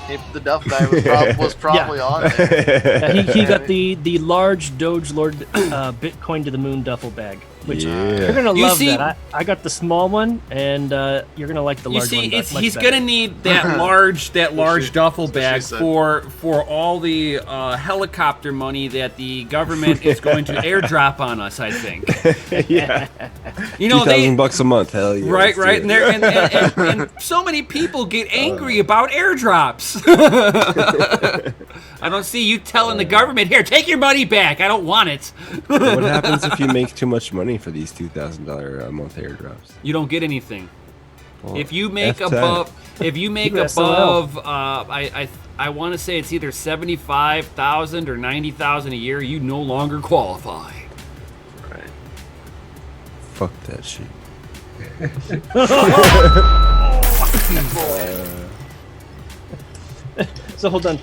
If the duff bag was probably on there. Yeah, he got the large Doge Lord Bitcoin to the Moon duffel bag, which Yeah. you're gonna You love see- that. I got the small one, and you're gonna like the You large see, one. much he's better. gonna need that large duffel That's what she bag said. for all the helicopter money that the government is going to airdrop on us. I think. Yeah. You know, they $2,000 a month. Hell yeah. right, let's do and, it. and so many people get angry about airdrops. I don't see you telling the government, here, take your money back. I don't want it. What happens if you make too much money for these $2,000 a month airdrops? You don't get anything. Well, If you make F10. above, SOL. I want to say it's either 75,000 or 90,000 a year, you no longer qualify. Right. Fuck that shit. So hold on.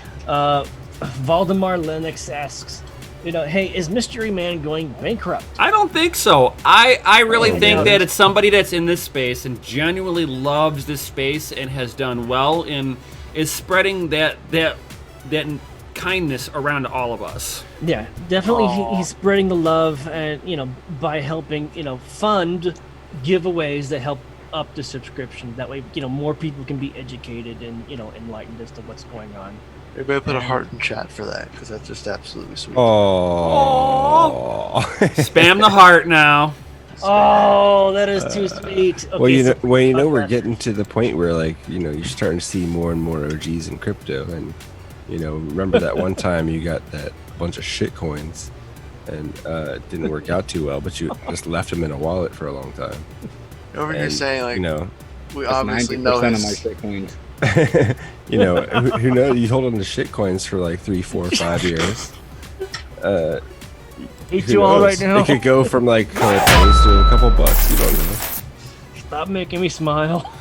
Valdemar Lennox asks, hey, is Mystery Man going bankrupt? I don't think so. I really think yeah. that it's somebody that's in this space and genuinely loves this space and has done well and is spreading that kindness around to all of us. Yeah, definitely. He's spreading the love, and by helping fund giveaways that help up the subscription. That way, more people can be educated and enlightened as to what's going on. Everybody put a heart in chat for that, because that's just absolutely sweet. Oh. Spam the heart now. Oh, that is too sweet. Okay, we're getting to the point where you're starting to see more and more OGs in crypto, and remember that one time you got that bunch of shit coins, and it didn't work out too well, but you just left them in a wallet for a long time. Over here saying we That's obviously 90% know of my his, shit coins. who knows? You hold on to shit coins for like 3, 4, 5 years. hate Who you all knows? right now. It could go from like a couple pennies to a couple bucks. You don't know. Stop making me smile.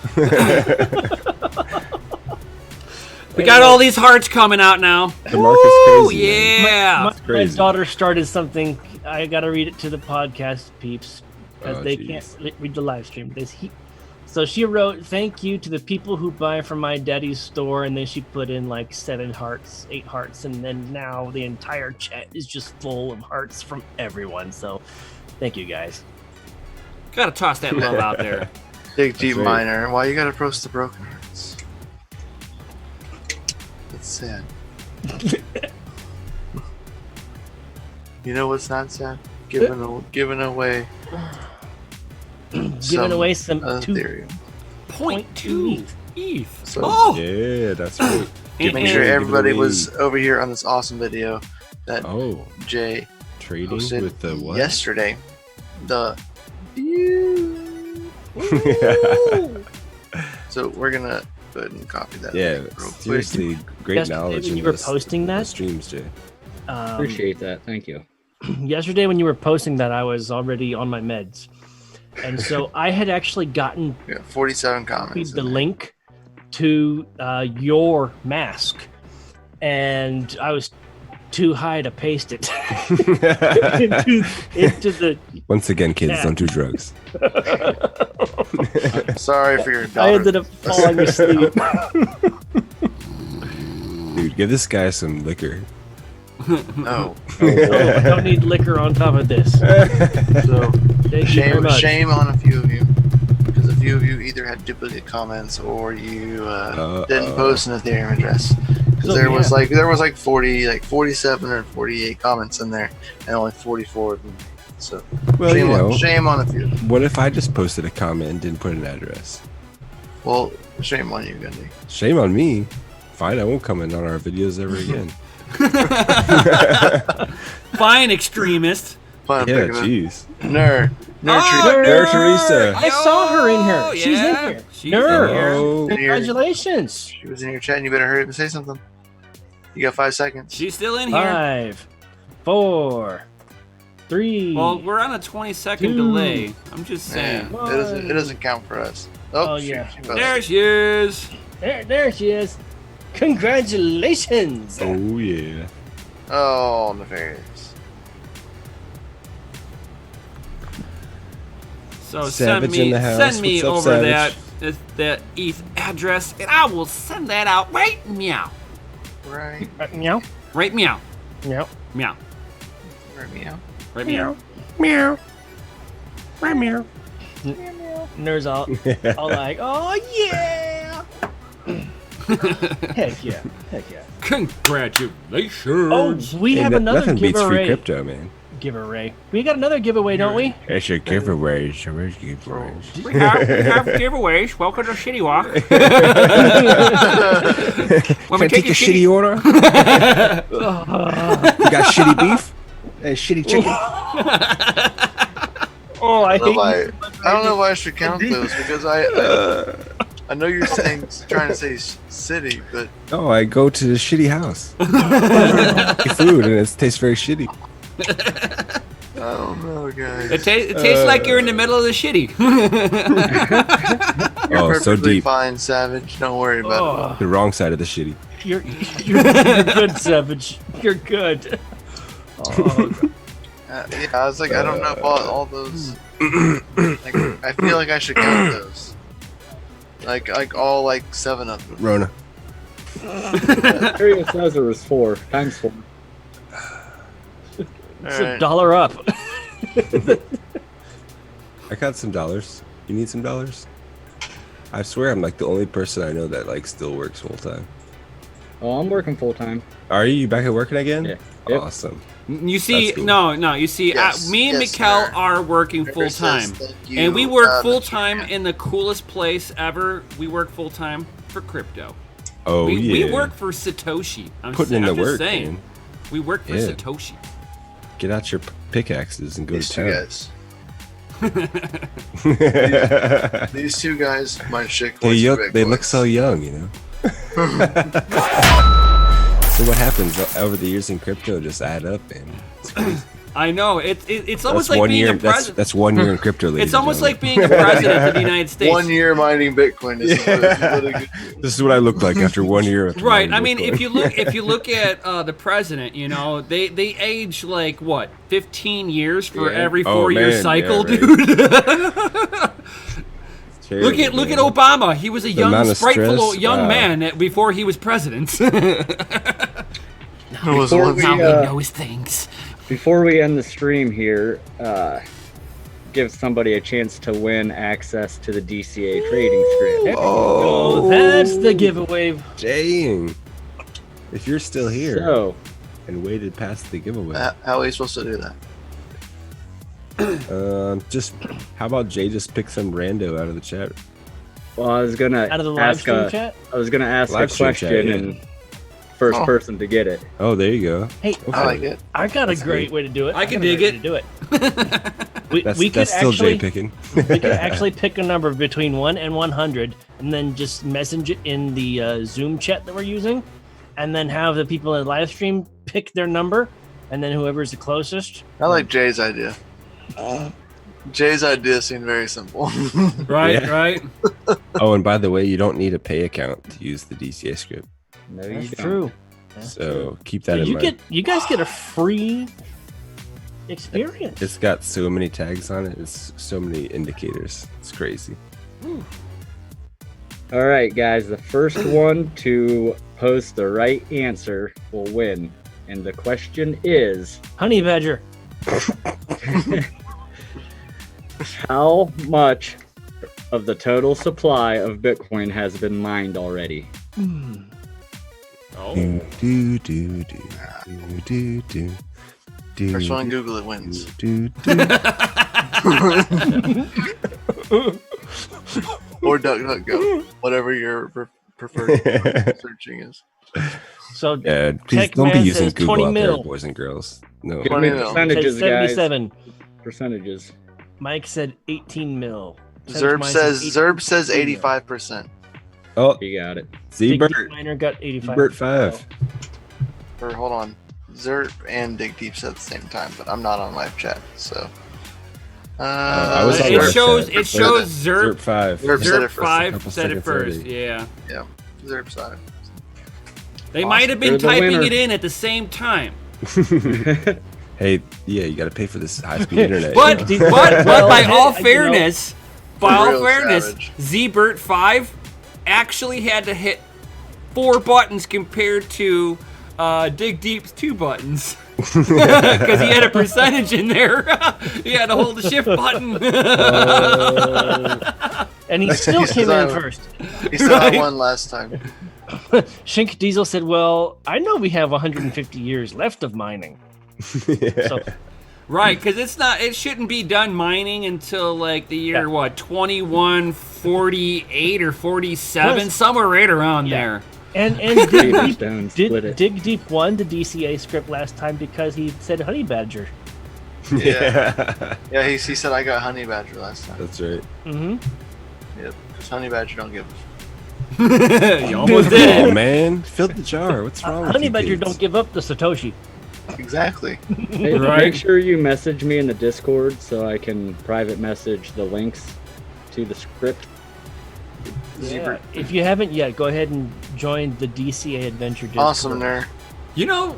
We got all these hearts coming out now. The market's crazy. man. Yeah. My crazy. daughter started something. I gotta read it to the podcast peeps because Oh, they geez. can't read the live stream. So she wrote, "Thank you to the people who buy from my daddy's store," and then she put in like 7 hearts, 8 hearts, and then now the entire chat is just full of hearts from everyone. So, thank you guys. Gotta toss that love out there. Dig Deep right. Miner. Why you gotta roast the broken hearts? That's sad. You know what's not sad? Giving away Giving away some Ethereum. 0.2 ETH. So Oh, Yeah, that's right. and- make sure and- everybody was over here on this awesome video that Oh, Jay trading posted with the what? yesterday. The So we're gonna go ahead and copy that. Yeah, real quick. seriously, great Yesterday knowledge. when in you were this- posting in the that? streams, Jay. Appreciate that. Thank you. Yesterday when you were posting that, I was already on my meds, and so I had actually gotten Yeah, 47 comments. the in there. link to your mask, and I was too high to paste it into the. Once again, kids, Yeah. don't do drugs. Sorry for your daughter. I ended up falling asleep. Dude, give this guy some liquor. No. I don't need liquor on top of this. So Thank you very much. shame on a few of you, because a few of you either had duplicate comments or you didn't post an Ethereum address. Because So, there was yeah. like 47 or 48 comments in there, and only 44 of them. So Well, shame on a few. what if I just posted a comment and didn't put an address? Well, shame on you, Gundy. Shame on me. Fine, I won't comment on our videos ever again. Fine, extremist. Fun Yeah, picking up. jeez. Nerd. Nerd Teresa. I saw her in here. She's in yeah, here. she's Nerd. in here. Oh, Congratulations. She was in your chat, and you better hurry up and say something. You got 5 seconds. She's still in here. 5, 4, 3. Well, we're on a 20-second 2. delay. I'm just Yeah, saying. it doesn't count for us. Oh, Oh, shoot, yeah. she fell. There she is. There she is. Congratulations. oh yeah. Oh, nefarious. So Savage in the house. send me What's up, over Savage? that ETH address, and I will send that out right meow. Right. Meow. Right meow. Meow. Meow. Right, meow. Right meow. Meow. Meow. Nerds all like, oh yeah. Heck yeah. Heck yeah. Congratulations. Oh, we have another nothing beats free giveaway. crypto, man. Giveaway. We got another giveaway, don't we? It's a giveaway. So where's giveaways? We have giveaways. Welcome to Shitty Walk. Can I take your shitty order? You got shitty beef? And shitty chicken? Oh, I I don't know hate why- I don't know why I should count those, because I know you're trying to say city, but No, I go to the shitty house. Get food and it tastes very shitty. don't know, guys. It tastes like you're in the middle of the shitty. You're Oh, perfectly so deep. fine, Savage. Don't worry about The wrong side of the shitty. You're good, Savage. You're good. Oh, it. Yeah, I was like, I don't know about all those. Like, I feel like I should count those. Like all 7 of them. Rona. Stereo says there was 4 times 4. it's Alright. $1 up. I got some dollars. You need some dollars? I swear I'm like the only person I know that like still works full time. Oh, I'm working full time. Are you back at working again? Yeah. Yep. Awesome. You see, That's cool. no. You see, Yes, me and yes, Mikkel sir. are working River full time, says thank you, and we work full Mr. time Cam. in the coolest place ever. We work full time for crypto. Oh we yeah. work for Satoshi. I'm Putting in I'm the just work, saying. man. We work for Yeah. Satoshi. Get out your pickaxes and go These to two town. guys. These 2 guys, my shit. They look so young, you know. So what happens over the years in crypto just add up, man. It's crazy. I know. It's almost That's like being a That's, president. that's 1 year in crypto. Ladies It's almost and like being a president of the United States. 1 year mining Bitcoin is what it This is what I look like after 1 year. After Right. mining I mean, Bitcoin. if you look at the president, you know, they age like what 15 years for Yeah. every Oh, 4-year man, cycle, yeah, dude. It's terrible, Look at man. Obama. He was a young, amount of spriteful stress, young wow. man before he was president. was Before one we, Now he uh, knows things. Before we end the stream here, give somebody a chance to win access to the DCA trading script. Oh, that's the giveaway. Dang. If you're still here So, and waited past the giveaway, How are we supposed to do that? just how about Jay just pick some rando out of the chat? well, I was gonna Out of the live ask stream a, chat. I was gonna ask a Live stream question chat, yeah. and first Oh. person to get it. Oh, there you go. Hey, I like it. I got a That's great great. way to do it. I can got a dig great it. way to do it. We could That's still actually Jay picking. we could actually pick a number between 1 and 100, and then just message it in the Zoom chat that we're using, and then have the people in the live stream pick their number, and then whoever's the closest. I like Jay's idea. Jay's idea seemed very simple. Right, Yeah. right. Oh, and by the way, you don't need a pay account to use the DCA script. No, you That's don't. true. That's true. So keep that in you mind. you guys get a free experience. It's got so many tags on it. It's so many indicators. It's crazy. All right, guys. The first one to post the right answer will win. And the question is, Honey Badger. how much of the total supply of Bitcoin has been mined already? Oh. Do, do, do, do, do, do, do, First one, Google it wins. do, do. Or DuckDuckGo, whatever your preferred searching is. So Yeah, please Tech don't be Man using says Google 20 out there, mil. boys and girls. No. Give me 20 mil. percentages, guys. 77. Percentages. Mike said 18 mil. Zerb says 85%. Oh, You got it. see, Big Bert. Miner got 85. Bert 5. Or hold on. Zerp and Dig Deep said at the same time, but I'm not on live chat, so. I was on It live shows. chat. It shows Zerp Zerp. 5. Zerp said Zerp it first. 5 Couple said it seconds first. early. Yeah. Yeah. Zerp side. They might have been You're the typing winner. it in at the same time. Hey, yeah, you got to pay for this high-speed internet. But you know? but by Well, all you know- fairness, Real savage. ZBert 5 actually had to hit 4 buttons compared to Dig Deep's 2 buttons. Because he had a percentage in there. He had to hold the shift button. And he still came in first. He said Right. I won last time. Shink Diesel said, well, I know we have 150 years left of mining. So Right, because it shouldn't be done mining until like the year, Yeah. 2148 or 47, Yes. somewhere right around Yeah. there. and Dig Dig Stone, Deep, split it. Dig Deep won the DCA script last time because he said Honey Badger. Yeah. Yeah, he said I got Honey Badger last time. That's right. Mm-hmm. Yep. Because Honey Badger don't give a You almost did Oh, it. man. Fill the jar. What's wrong with Honey you Badger kids? don't give up the Satoshi. Exactly. Hey, Right. Make sure you message me in the Discord so I can private message the links to the script. Yeah. If you haven't yet, go ahead and join the DCA Adventure Discord. Awesome, Ner. You know,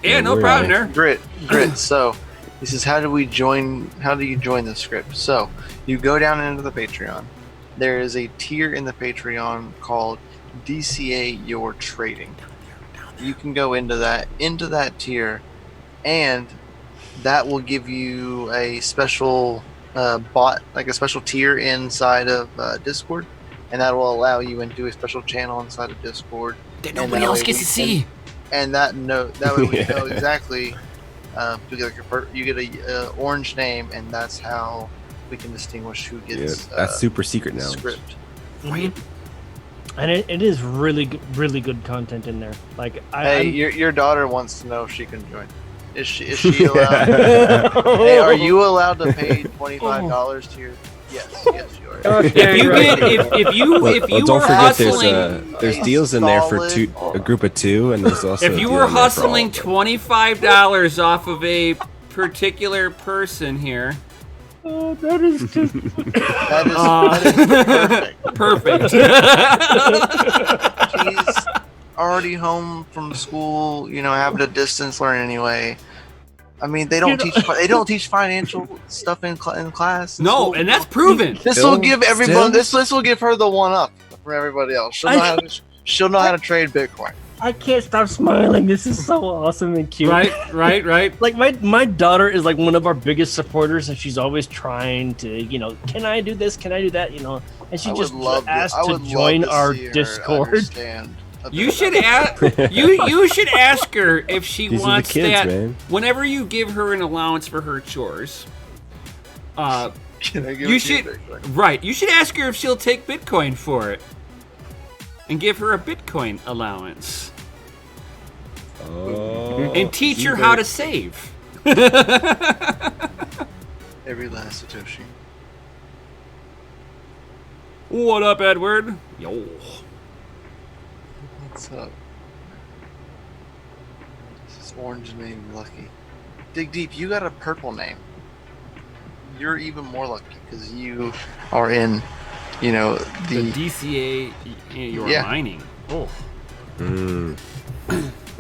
yeah, Yeah, no we're problem, on there. Grit. So, this is how do you join the script? So, you go down into the Patreon. There is a tier in the Patreon called DCA Your Trading. You can go into that tier, and that will give you a special bot, like a special tier inside of Discord, and that will allow you into a special channel inside of Discord. That And nobody that else way gets we to see. And that way we Yeah. know exactly. You get a orange name, and that's how we can distinguish who Yeah, gets that's super secret now. script. Right. And it is really good content in there. Like, Hey, I'm- your daughter wants to know if she can join. Is she allowed? Hey, are you allowed to pay $25 to your? Yes, you are. Okay, If you right. get, if you Well, were don't forget hustling, there's deals in there for solid- a group of 2, and there's also if a you deal were in there for all hustling of them. $25 off of a particular person here, oh, that is just That is perfect. perfect. She's already home from school, having to distance learn anyway. I mean, they don't teach financial stuff in class. in No, school. and that's proven. This will give everyone. Still? This will give her the one up from everybody else. She'll know how to trade Bitcoin. I can't stop smiling. This is so awesome and cute. Right. Like my daughter is like one of our biggest supporters, and she's always trying to, can I do this? Can I do that? And she just asked to join our Discord. You should ask. You should ask her if she These are the wants kids, that. man. Whenever you give her an allowance for her chores, Can I give you it to should Bitcoin? right. You should ask her if she'll take Bitcoin for it, and give her a Bitcoin allowance, Oh, and teach her you how better- to save. Every last Satoshi. What up, Edward? Yo. What's up? This is orange name Lucky. Dig deep. You got a purple name. You're even more lucky because you are in, The the DCA you're Yeah. mining. Oh. Mm.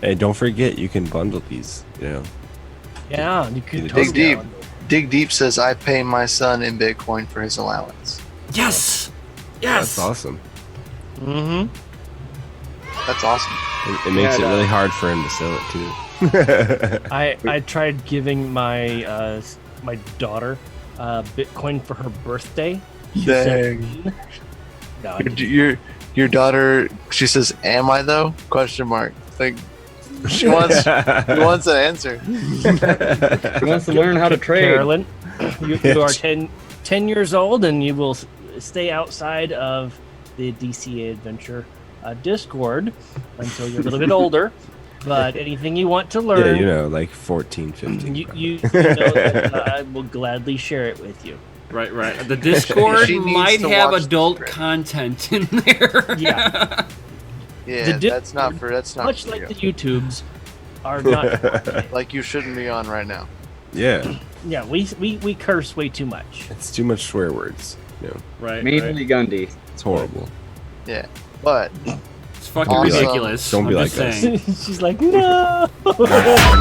Hey, don't forget you can bundle these. Yeah, you could Dig totally deep. go. Dig Deep says I pay my son in Bitcoin for his allowance. Yes. That's awesome. Mm-hmm. That's awesome. It makes it Yeah, really hard for him to sell it too. I tried giving my my daughter Bitcoin for her birthday. She said, no, I didn't. Your daughter. She says, "Am I though?" Question mark. Like she wants an answer. He wants to learn how to trade. Carolyn, you are 10 years old, and you will stay outside of the DCA Adventure Discord until you're a little bit older. But anything you want to learn, Yeah, like 14, 15. you know that I will gladly share it with you. Right. The Discord She needs might to have watch the adult script. content in there. Yeah, Yeah, The that's not for. That's not much for like you. the YouTubes are not. Like you shouldn't be on right now. Yeah, Yeah, we curse way too much. it's too much swear words. Right. Mainly Gundy. It's horrible. Yeah, but It's fucking Awesome. ridiculous. Don't be I'm like just us. saying. She's like, no. We're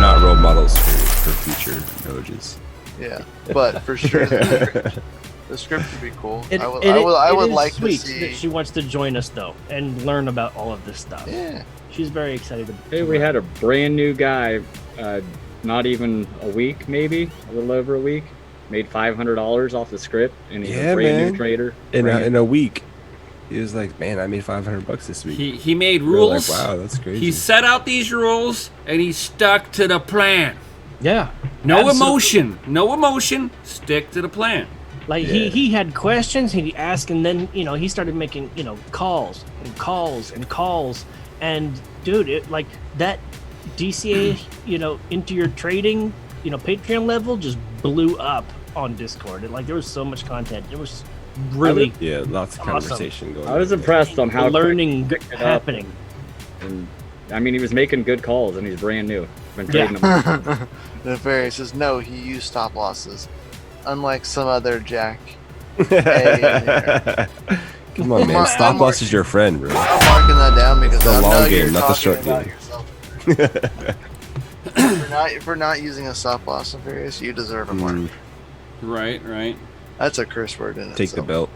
not role models for future Doges. yeah, but for sure the script would be cool. It- I would it- I it would is like to sweet see. that she wants to join us though and learn about all of this stuff. Yeah, She's very excited. Hey, we had a brand new guy, not even a week, maybe a little over a week, made $500 off the script, and he's Yeah, a brand man. new trader. In a week, he was like, "Man, I made $500 this week." He made We were rules. Like, wow, that's crazy. He set out these rules and he stuck to the plan. Yeah. No Absolutely. emotion. Stick to the plan. Like Yeah. he had questions, he'd ask, and then he started making calls, and dude, it like that DCA into your trading Patreon level just blew up on Discord. And, like there was so much content. It was really Yeah, lots of Awesome. conversation going on. I was impressed on how quick learning he picked it up. happening. And I mean, he was making good calls, and he's brand new. Been trading them. The fairy says no. He used stop losses, unlike some other Jack. Hey, Come on, man. I'm Stop mark- loss is your friend, bro. I'm marking that down because The I long know game, you're not the talking short about game. yourself. If we're not using a stop loss, Nefarious, you deserve a mark. Right, right. That's a curse word in it. Take the belt.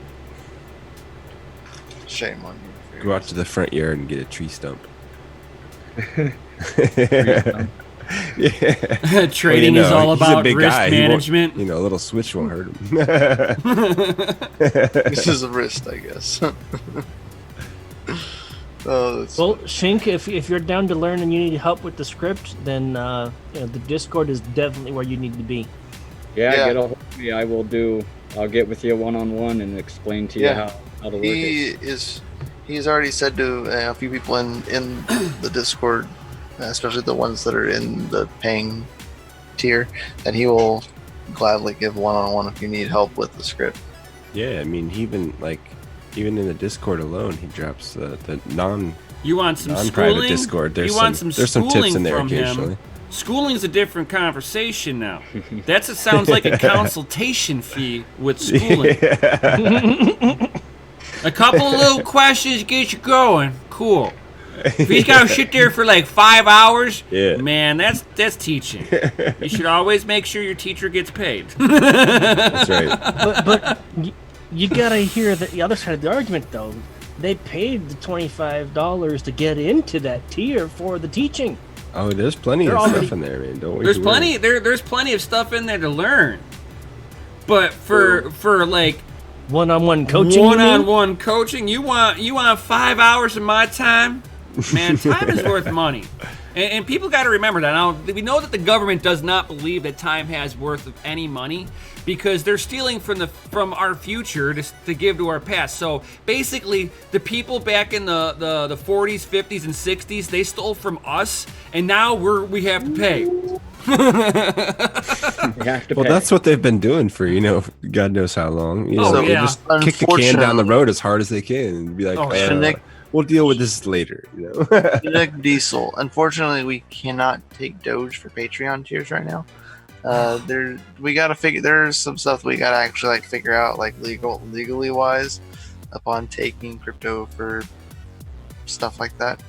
Shame on you. Nefarious. Go out to the front yard and get a tree stump. Yeah. Trading is all he's a about big risk guy. He won't- management. You know, a little switch won't hurt him. This is a wrist, I guess. Oh, that's Well, Shink, if you're down to learn and you need help with the script, then the Discord is definitely where you need to be. Yeah, Yeah. get a hold of me. I'll get with you one-on-one and explain to you how to work it. He's already said to a few people in the Discord, especially the ones that are in the paying tier, that he will gladly give one-on-one if you need help with the script. Yeah, I mean, even in the Discord alone, he drops the You want some non-private schooling? Discord. There's you want some tips schooling in there from occasionally. him? Schooling's a different conversation now. It sounds like a consultation fee with schooling. A couple of little questions get you going. Cool. If he's got to sit there for like 5 hours, man, that's teaching. You should always make sure your teacher gets paid. That's right. But you gotta hear the other side of the argument, though. They paid the $25 to get into that tier for the teaching. Oh, there's plenty They're of already- stuff in there, man. Don't There's worry. plenty. There's plenty of stuff in there to learn. But for like One-on-one coaching. you mean? one-on-one coaching, you want 5 hours of my time? Man, time is worth money. And people got to remember that. Now, we know that the government does not believe that time has worth of any money because they're stealing from our future to give to our past. So basically, the people back in the 40s, 50s, and 60s, they stole from us, and now we have to pay. You have to Well, pay. that's what they've been doing for, God knows how long. Oh, They yeah. just kick the can down the road as hard as they can and be like, Nick, we'll deal with this later. Nick Diesel. Unfortunately, we cannot take Doge for Patreon tiers right now. We gotta figure. There's some stuff we gotta actually figure out, legally wise, upon taking crypto for stuff like that.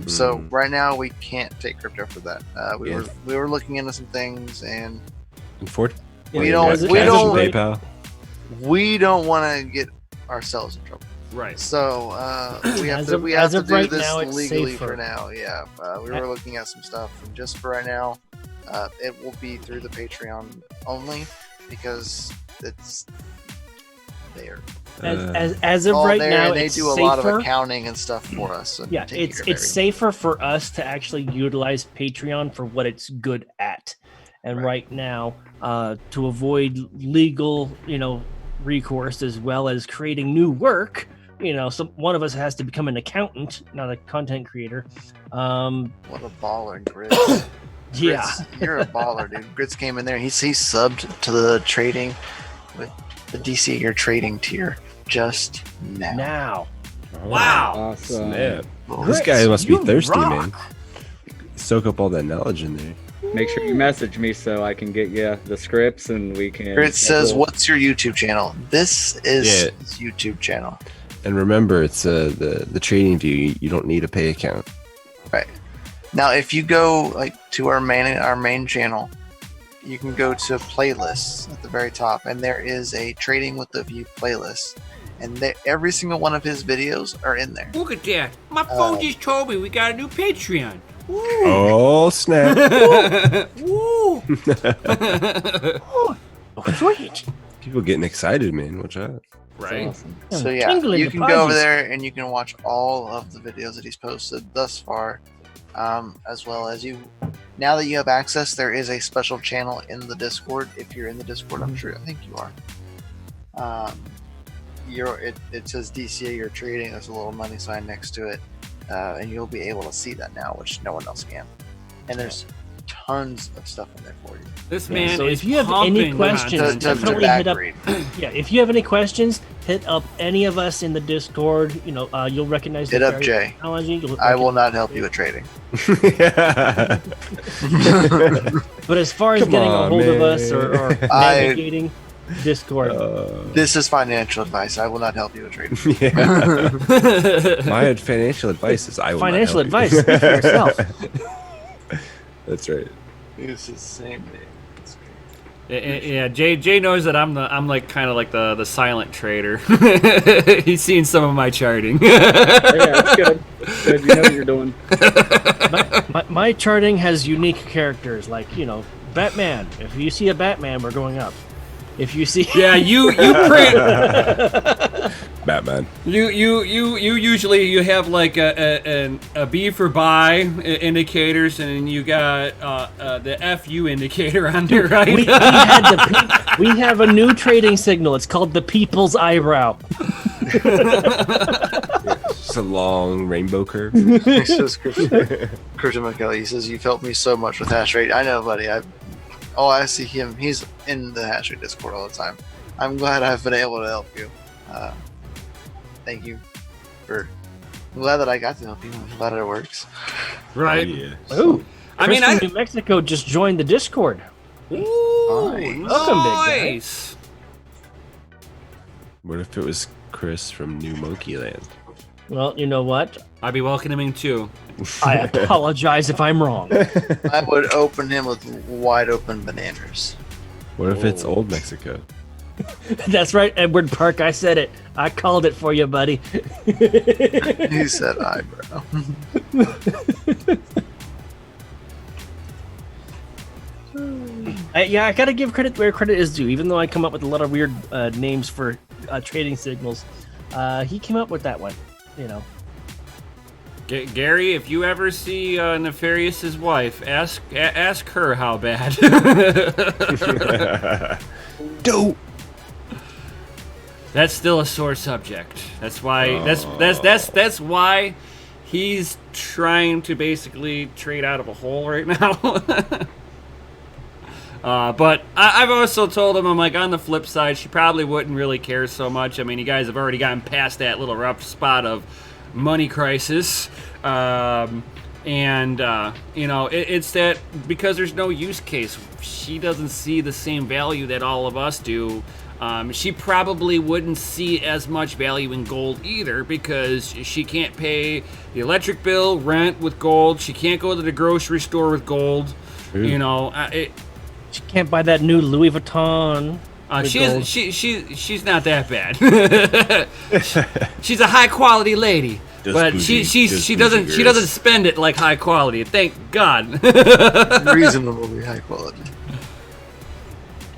So right now we can't take crypto for that. We were looking into some things, and Unfortunately, We don't- As of don't- PayPal. we don't want to get ourselves in trouble. Right. So we have As to of- we have as to of do right this now, it's legally safer. for now. Yeah, we were looking at some stuff, and just for right now, it will be through the Patreon only because it's there. As of All right there, now, and they it's do a safer. lot of accounting and stuff for us. And Yeah, taking it's care of everything. safer for us to actually utilize Patreon for what it's good at. And right now, to avoid legal, recourse as well as creating new work, one of us has to become an accountant, not a content creator. What a baller, Grits. Yeah, Grits, you're a baller, dude. Grits came in there. He subbed to the trading with the DCA your trading tier just now. now. Wow. Awesome. Snap. Well, This Grits, guy must be you thirsty, rock. man. Soak up all that knowledge in there. Make sure you message me so I can get you the scripts and we can. Grits says, "What's your YouTube channel?" This is Yeah. his YouTube channel. And remember, it's the trading view. You don't need a pay account. Right. Now, if you go to our main channel, you can go to playlists at the very top, and there is a Trading with the View playlist, and every single one of his videos are in there. Look at that. My phone just told me we got a new Patreon. Oh snap! Woo! Oh, sweet. People getting excited, man. Watch out. Right. Awesome. So yeah, Tingling you the can go over pudges. there and you can watch all of the videos that he's posted thus far, as well as now that you have access, there is a special channel in the Discord. If you're in the Discord, I'm sure I think you are. It says DCA you're trading. There's a little money sign next to it, and you'll be able to see that now, which no one else can. And there's tons of stuff in there for you. This man so is if you have any pumping questions, content. definitely hit up. Yeah, if you have any questions, hit up any of us in the Discord. You know, you'll recognize. Hit the up Jay. technology. I will not help you with trading. But as far as Come getting on, a hold of man. us or navigating Discord, This is financial advice. I will not help you with trading. Yeah. My financial advice is I will not financial help you. advice speak for yourself. That's right. It's the same thing. Yeah, Jay knows that I'm like kind of like the silent trader. He's seen some of my charting. Yeah, that's good. Good, you know what you're doing. My charting has unique characters, like, you know, Batman. If you see a Batman, we're going up. If you see, Yeah, you print. Batman. You usually you have like a B for buy indicators, and then you got the FU indicator on there, right? we have a new trading signal. It's called the People's Eyebrow. Just a long rainbow curve. He says, Christian McKelly, he says, you've helped me so much with hash rate. I know, buddy. I see him. He's in the hash rate Discord all the time. I'm glad I've been able to help you. Thank you I'm glad that I got to help you. I'm glad it works. Right. Oh, yeah. Oh, I mean, Chris from New Mexico just joined the Discord. Ooh, Welcome, big guy. nice. What if it was Chris from New Monkey Land? Well, you know what? I'd be welcoming him too. I apologize if I'm wrong. I would open him with wide open bananas. What if it's Old Mexico? That's right, Edward Park. I said it. I called it for you, buddy. He said eyebrow. I gotta give credit where credit is due. Even though I come up with a lot of weird names for trading signals, he came up with that one. You know. Gary, if you ever see Nefarious's wife, ask her how bad. Dope. That's still a sore subject. That's why that's why he's trying to basically trade out of a hole right now. But I've also told him, I'm like, on the flip side, she probably wouldn't really care so much. I mean, you guys have already gotten past that little rough spot of money crisis. You know, it's that because there's no use case, she doesn't see the same value that all of us do. She probably wouldn't see as much value in gold either because she can't pay the electric bill, rent with gold. She can't go to the grocery store with gold. True. You know, She can't buy that new Louis Vuitton. she's not that bad. She's a high quality lady, but she doesn't spend it like high quality. Thank God. Reasonably high quality.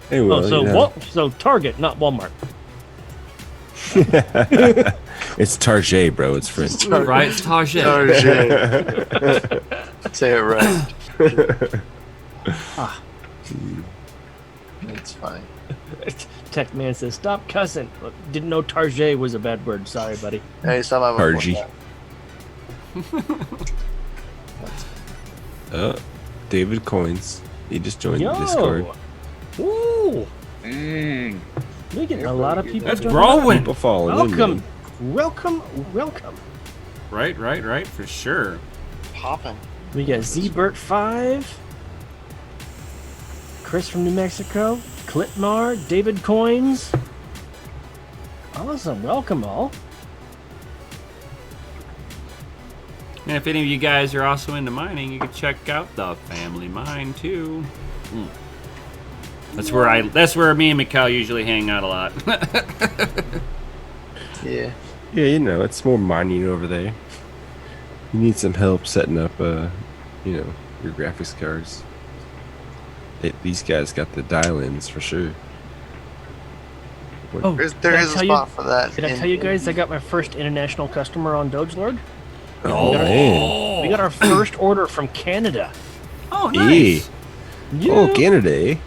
Hey, well, Oh, so you know. so Target, not Walmart. It's Target, bro. It's French. Right? It's Target. Say it right. It's funny. Tech Man says, "Stop cussing." Look, didn't know Target was a bad word. Sorry, buddy. Hey, stop having Target. David Coins. He just joined Yo. the Discord. Ooh, Dang. we getting a lot of people. That's joining. growing. People following Welcome, in. welcome. Right, for sure. Popping. We got ZBert5, Chris from New Mexico, Clitmar, David Coins. Awesome, welcome all. And if any of you guys are also into mining, you can check out the Family Mine too. That's where me and Mikkel usually hang out a lot. Yeah. Yeah, you know, it's more mining over there. You need some help setting up, your graphics cards. These guys got the dial-ins for sure. Oh, There did I is a tell spot for that. Did I tell you guys I got my first international customer on Dogelord? Oh, man. We got our first order from Canada. Oh, nice. Yeah. Oh, Canada, eh?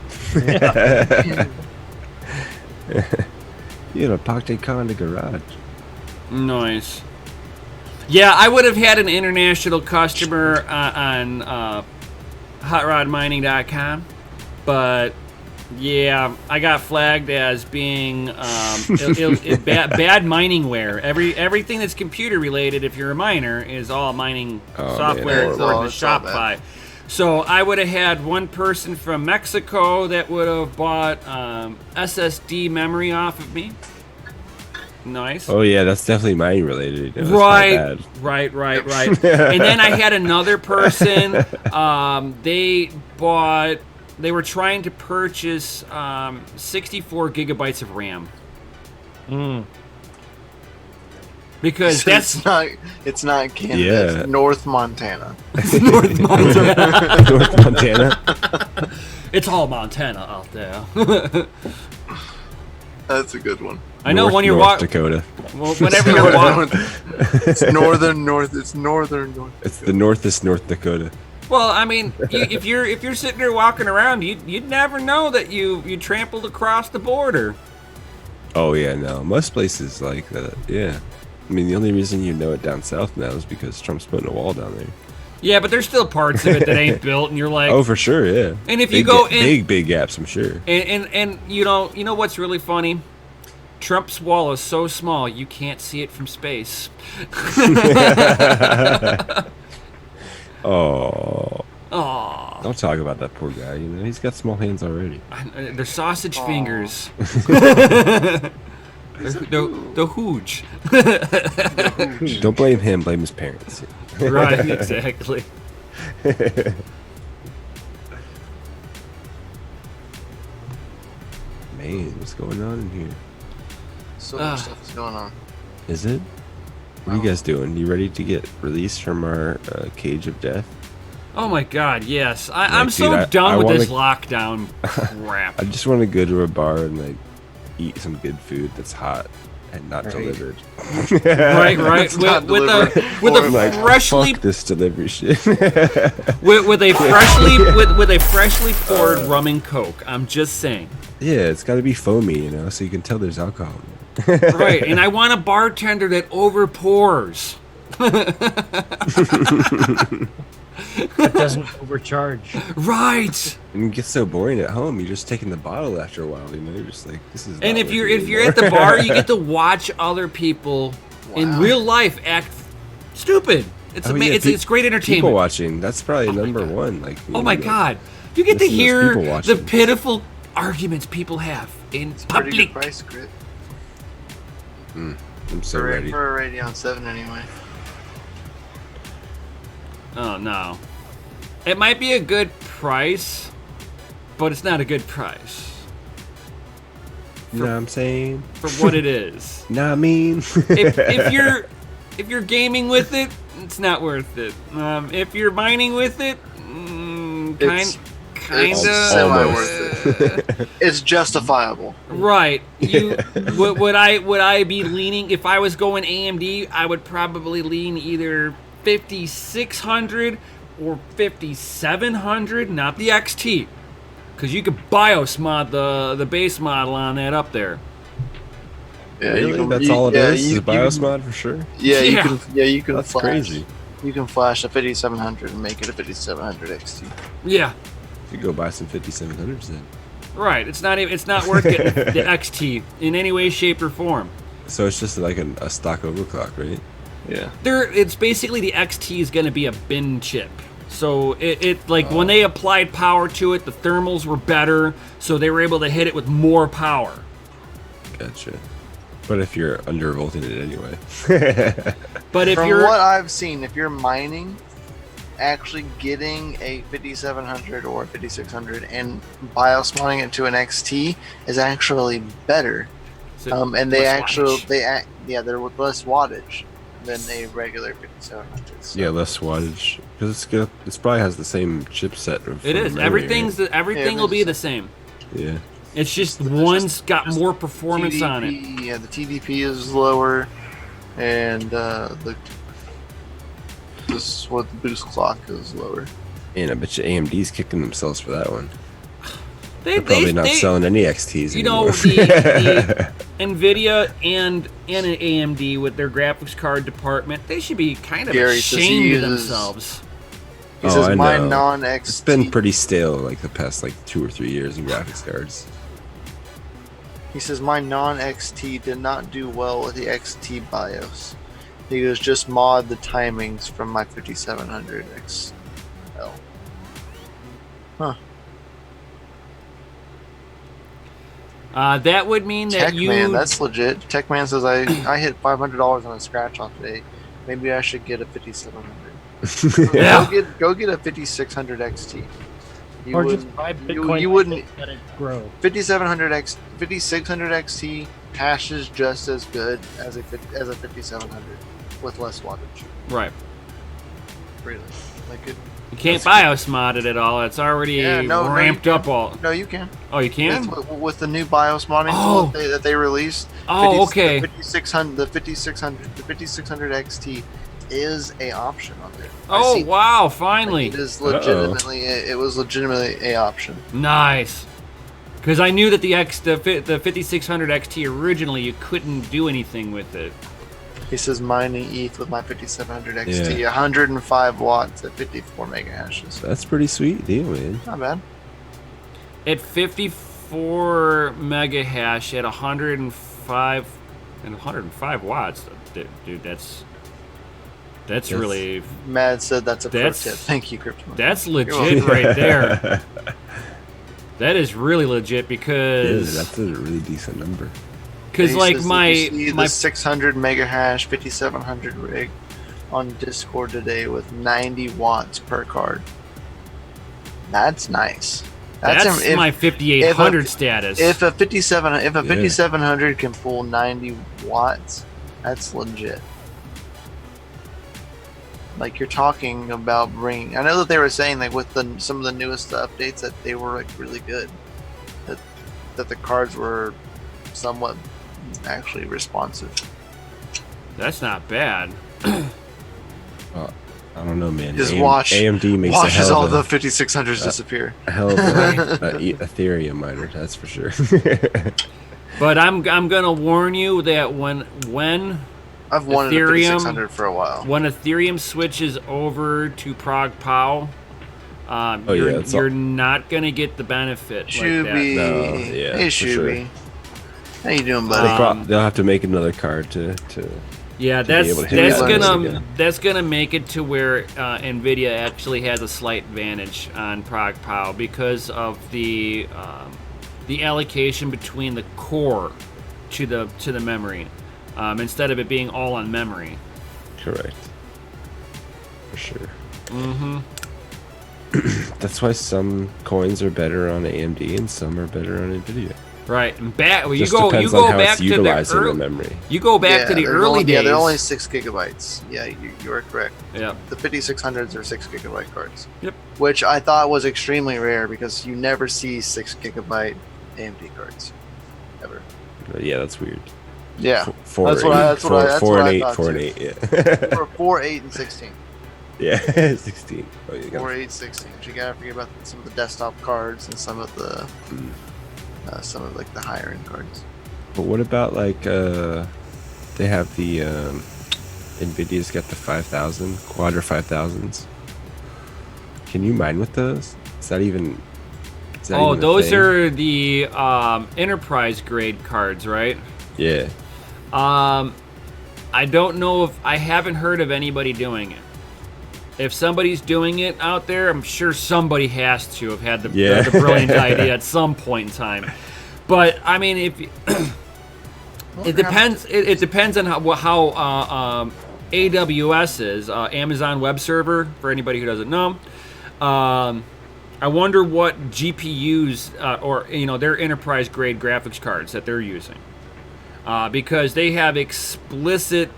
You know, parked a car in the garage. Nice. Yeah, I would have had an international customer on hotrodmining.com. But yeah, I got flagged as being bad mining ware. Everything that's computer related, if you're a miner, is all mining software man, according to it's all Shopify. So I would have had one person from Mexico that would have bought SSD memory off of me. Nice. Oh yeah, that's definitely mining related. You know, Right. Bad. And then I had another person. They were trying to purchase 64 gigabytes of RAM. Because So that's it's not Canada. Yeah. It's North Montana. North Montana. North Montana. It's all Montana out there. That's a good one. I know when you're North walking. Dakota. Well, whenever you're walking. It's northern north. It's northern north. It's the northest North Dakota. Well, I mean, if you're sitting there walking around, you'd never know that you trampled across the border. Oh yeah, no. Most places like that. Yeah. I mean, the only reason you know it down south now is because Trump's putting a wall down there. Yeah, but there's still parts of it that ain't built, and you're like, Oh, for sure, yeah. And if you go in, big gaps, I'm sure. and you know what's really funny? Trump's wall is so small you can't see it from space. Oh, Oh, don't talk about that poor guy. You know, he's got small hands already. they're sausage fingers. The hooge. Don't blame him. Blame his parents. Right, exactly. Man, what's going on in here? So much stuff is going on. Is it? What are you guys doing? You ready to get released from our cage of death? Oh my God, yes. I'm Dude, so I done with this wanna- lockdown crap. I just want to go to a bar and like eat some good food that's hot and not delivered. Right. It's not With delivered. a Like, freshly fuck this delivery shit. with a freshly poured rum and coke. I'm just saying. Yeah, it's got to be foamy, you know, so you can tell there's alcohol. Right, and I want a bartender that overpours. That doesn't overcharge. Right. And it gets so boring at home. You're just taking the bottle after a while, you know. You're just like, this is. And not if you're working at the bar, you get to watch other people in Wow. real life act stupid. It's Oh, yeah, it's great people entertainment. watching. That's probably number one. Like. Oh my God, you get to listen to those hear people the watching. pitiful arguments people have in Pretty good public. price, Grit. I'm so For ready. a Radeon 7 anyway. Oh no, it might be a good price, but it's not a good price You know what I'm saying? for what it is. Nah, I mean. if you're gaming with it, it's not worth it. If you're mining with it, It's kinda semi-worth it. It's justifiable. Right. Would I be leaning if I was going AMD? I would probably lean either 5600 or 5700, not the XT, because you could BIOS mod the base model on that up there. Yeah, Really? That's all it is? Is a BIOS mod for sure? Yeah, Yeah. you can That's flash. crazy. You can flash a 5700 and make it a 5700 XT. Yeah. You go buy some 5700s then. Right. It's not worth getting the XT in any way, shape, or form. So it's just like a stock overclock, right? Yeah. It's basically the XT is going to be a bin chip. So it when they applied power to it, the thermals were better, so they were able to hit it with more power. Gotcha. But if you're undervolting it anyway. But if From you're what I've seen, if you're mining, actually getting a 5700 or 5600 and BIOS modding it to an XT is actually better. And they less actually wattage. they're with less wattage than a regular 5700. So Yeah, less wattage. Because it probably has the same chipset. it is everything will be the same. Yeah. It's just one's got more performance on it. Yeah, the TDP is lower, and the boost clock is lower. And I bet you AMD's kicking themselves for that one. They're Probably not selling any XTs You know, anymore. the NVIDIA and an AMD with their graphics card department, they should be kind of Gary says he ashamed of uses- themselves. He says I my know. non-XT. It's been pretty stale like the past like 2 or 3 years in graphics cards. He says my non-XT did not do well with the XT BIOS. He goes, just mod the timings from my 5700 XL. Huh. That would mean that Techman, that's legit. Techman says I hit $500 on a scratch off today. Maybe I should get a 5700. Yeah. Go get a 5600 XT. You Or wouldn't- just buy Bitcoin. you wouldn't. Let it grow. 5600 XT hashes just as good as a 5700 with less wattage. right. Really, like it. You can't BIOS mod it at all. It's already Yeah, no, ramped you up all. No, you can. Oh, you Yes, can't? with the new BIOS modding Oh. tool that they released. Oh, okay. The 5600 XT is a option on there. Oh, I see- wow! like, Finally, it is legitimately. It was legitimately a option. nice. Because I knew that the 5600 XT originally you couldn't do anything with it. He says mining ETH with my 5700 XT, Yeah. 105 watts at 54 mega hashes. That's pretty sweet deal, man. Not bad. At 54 mega hash at 105 watts, dude, that's really Mad said that's a pro That's- tip. Thank you, Crypto. that's You're legit right there. That is really legit Yeah, because that's a really decent number. because He like says that my you see my the 600 mega hash 5700 rig on Discord today with 90 watts per card. That's nice. that's if, my 5800 if a- status. if a 5700 can pull 90 watts, that's legit. Like you're talking about bringing. I know that they were saying like with some of the newest updates that they were like really good. That the cards were somewhat actually responsive. That's not bad. I don't know, man. Just watch. AMD makes a Watches hell all of the a, 5600s disappear. a hell of a Ethereum miner, that's for sure. But I'm gonna warn you that when I've wanted a Ethereum- 5600 for a while. when Ethereum switches over to Prog Pow, you're not gonna get the benefit like Should that. be. No, yeah, Hey, for should sure. be. How you doing, buddy? They'll have to make another card to Yeah, to be that's able to hit that's gonna make it to where Nvidia actually has a slight advantage on Prog Pow because of the allocation between the core to the memory instead of it being all on memory. correct. For sure. Mm-hmm. That's why some coins are better on AMD and some are better on Nvidia. Right, and you Just go depends on how back it's to the utilizing the early, memory. you go back to the they're early only, days. Yeah, they're only 6 gigabytes. Yeah, you are correct. Yeah. The 5600s are 6 gigabyte cards. Yep. Which I thought was extremely rare because you never see 6 gigabyte AMD cards, ever. But yeah, that's weird. Yeah. Four, That's what I thought four and too. 8, yeah. For 4, 8, and 16. Yeah, 16. Oh, you 4, got 8, 16. But you gotta forget about some of the desktop cards and some of the like the higher end cards. But what about like they have the Nvidia's got the 5000 Quadra 5000s. Can you mine with those? Is that even? Oh, even a those thing? are the enterprise grade cards, right? Yeah. I don't know if I haven't heard of anybody doing it. If somebody's doing it out there, I'm sure somebody has to have had the brilliant idea at some point in time. But I mean, if it depends, it depends on how AWS is, Amazon Web Server. For anybody who doesn't know, I wonder what GPUs or their enterprise grade graphics cards that they're using, because they have explicit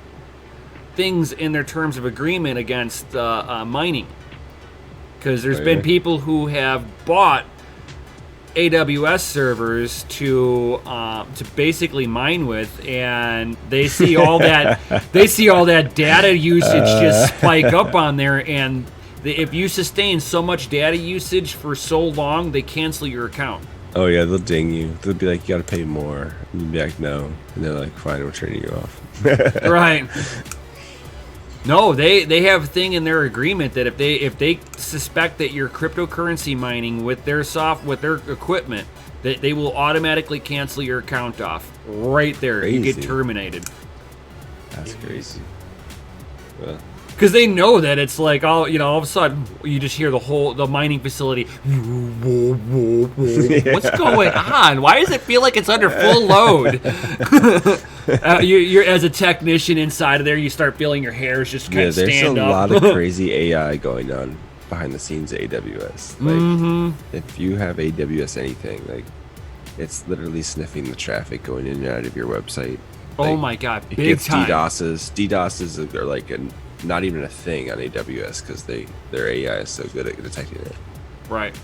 things in their terms of agreement against mining, because there's been people who have bought AWS servers to basically mine with, and they see all that data usage just spike up on there, and if you sustain so much data usage for so long, they cancel your account. Oh yeah, they'll ding you. They'll be like, you gotta pay more. And you'll be like, no. And they're like, fine, we'll turn you off. Right. No, they have a thing in their agreement that if they suspect that you're cryptocurrency mining with their equipment, that they will automatically cancel your account off right there. You get Crazy. terminated. That's crazy. Well, Because they know that it's like all of a sudden you just hear the mining facility. What's going on? Why does it feel like it's under full load? You're as a technician inside of there, you start feeling your hairs just kind of there's stand a up. lot of crazy AI going on behind the scenes at AWS. Like, if you have AWS anything, like, it's literally sniffing the traffic going in and out of your website. Oh Like, my god, it big gets time. DDoSes. DDoSes are like not even a thing on AWS because their AI is so good at detecting it. Right.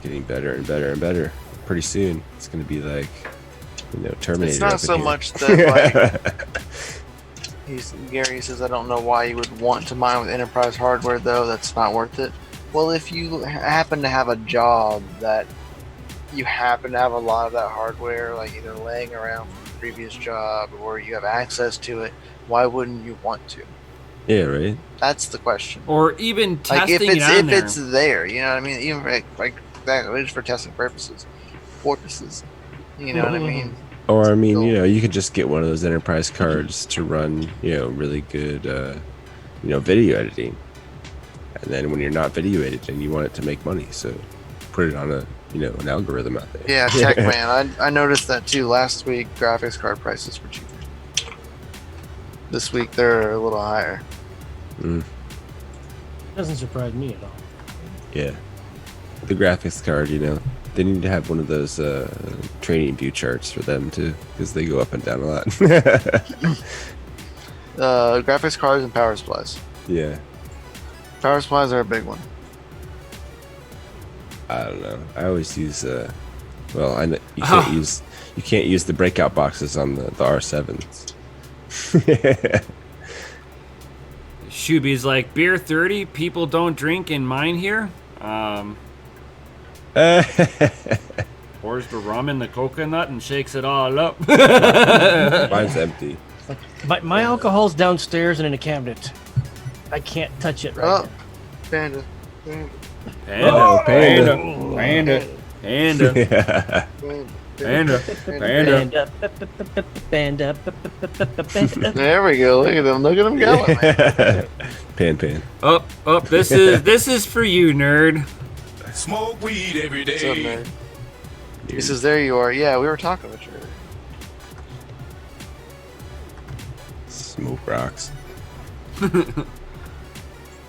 Getting better and better and better. Pretty soon, it's going to be like, Terminator. It's not up in so here. much that Gary says, I don't know why you would want to mine with enterprise hardware though. That's not worth it. Well, if you happen to have a job that you happen to have a lot of that hardware, like either laying around from a previous job or you have access to it, why wouldn't you want to? Yeah, right? That's the question. Or even Like testing if it on there. it's there, you know what I mean? Even like that, just for testing purposes, you know what I mean? Or, I mean, So- you could just get one of those enterprise cards to run, really good, video editing. And then when you're not video editing, you want it to make money. So put it on an algorithm out there. Yeah, tech man. I noticed that too. Last week, graphics card prices were cheaper. This week, they're a little higher. Doesn't surprise me at all. Yeah. The graphics card, they need to have one of those training view charts for them too, because they go up and down a lot. Graphics cards and power supplies. Yeah. Power supplies are a big one. I don't know. I always use I know you can't use the breakout boxes on the R7s. Shuby's like, beer 30, people don't drink in mine here. Pours the rum in the coconut and shakes it all up. Mine's empty. My alcohol's downstairs and in a cabinet. I can't touch it right Oh, Panda. Panda, Panda. panda, panda, Yeah. panda, now. panda. Band up. There we go. Look at them. Look at them going. Man. Pan. Up. This is for you, nerd. Smoke weed every What's up, day. man? He says, there you are. Yeah, we were talking about you earlier. Smoke rocks.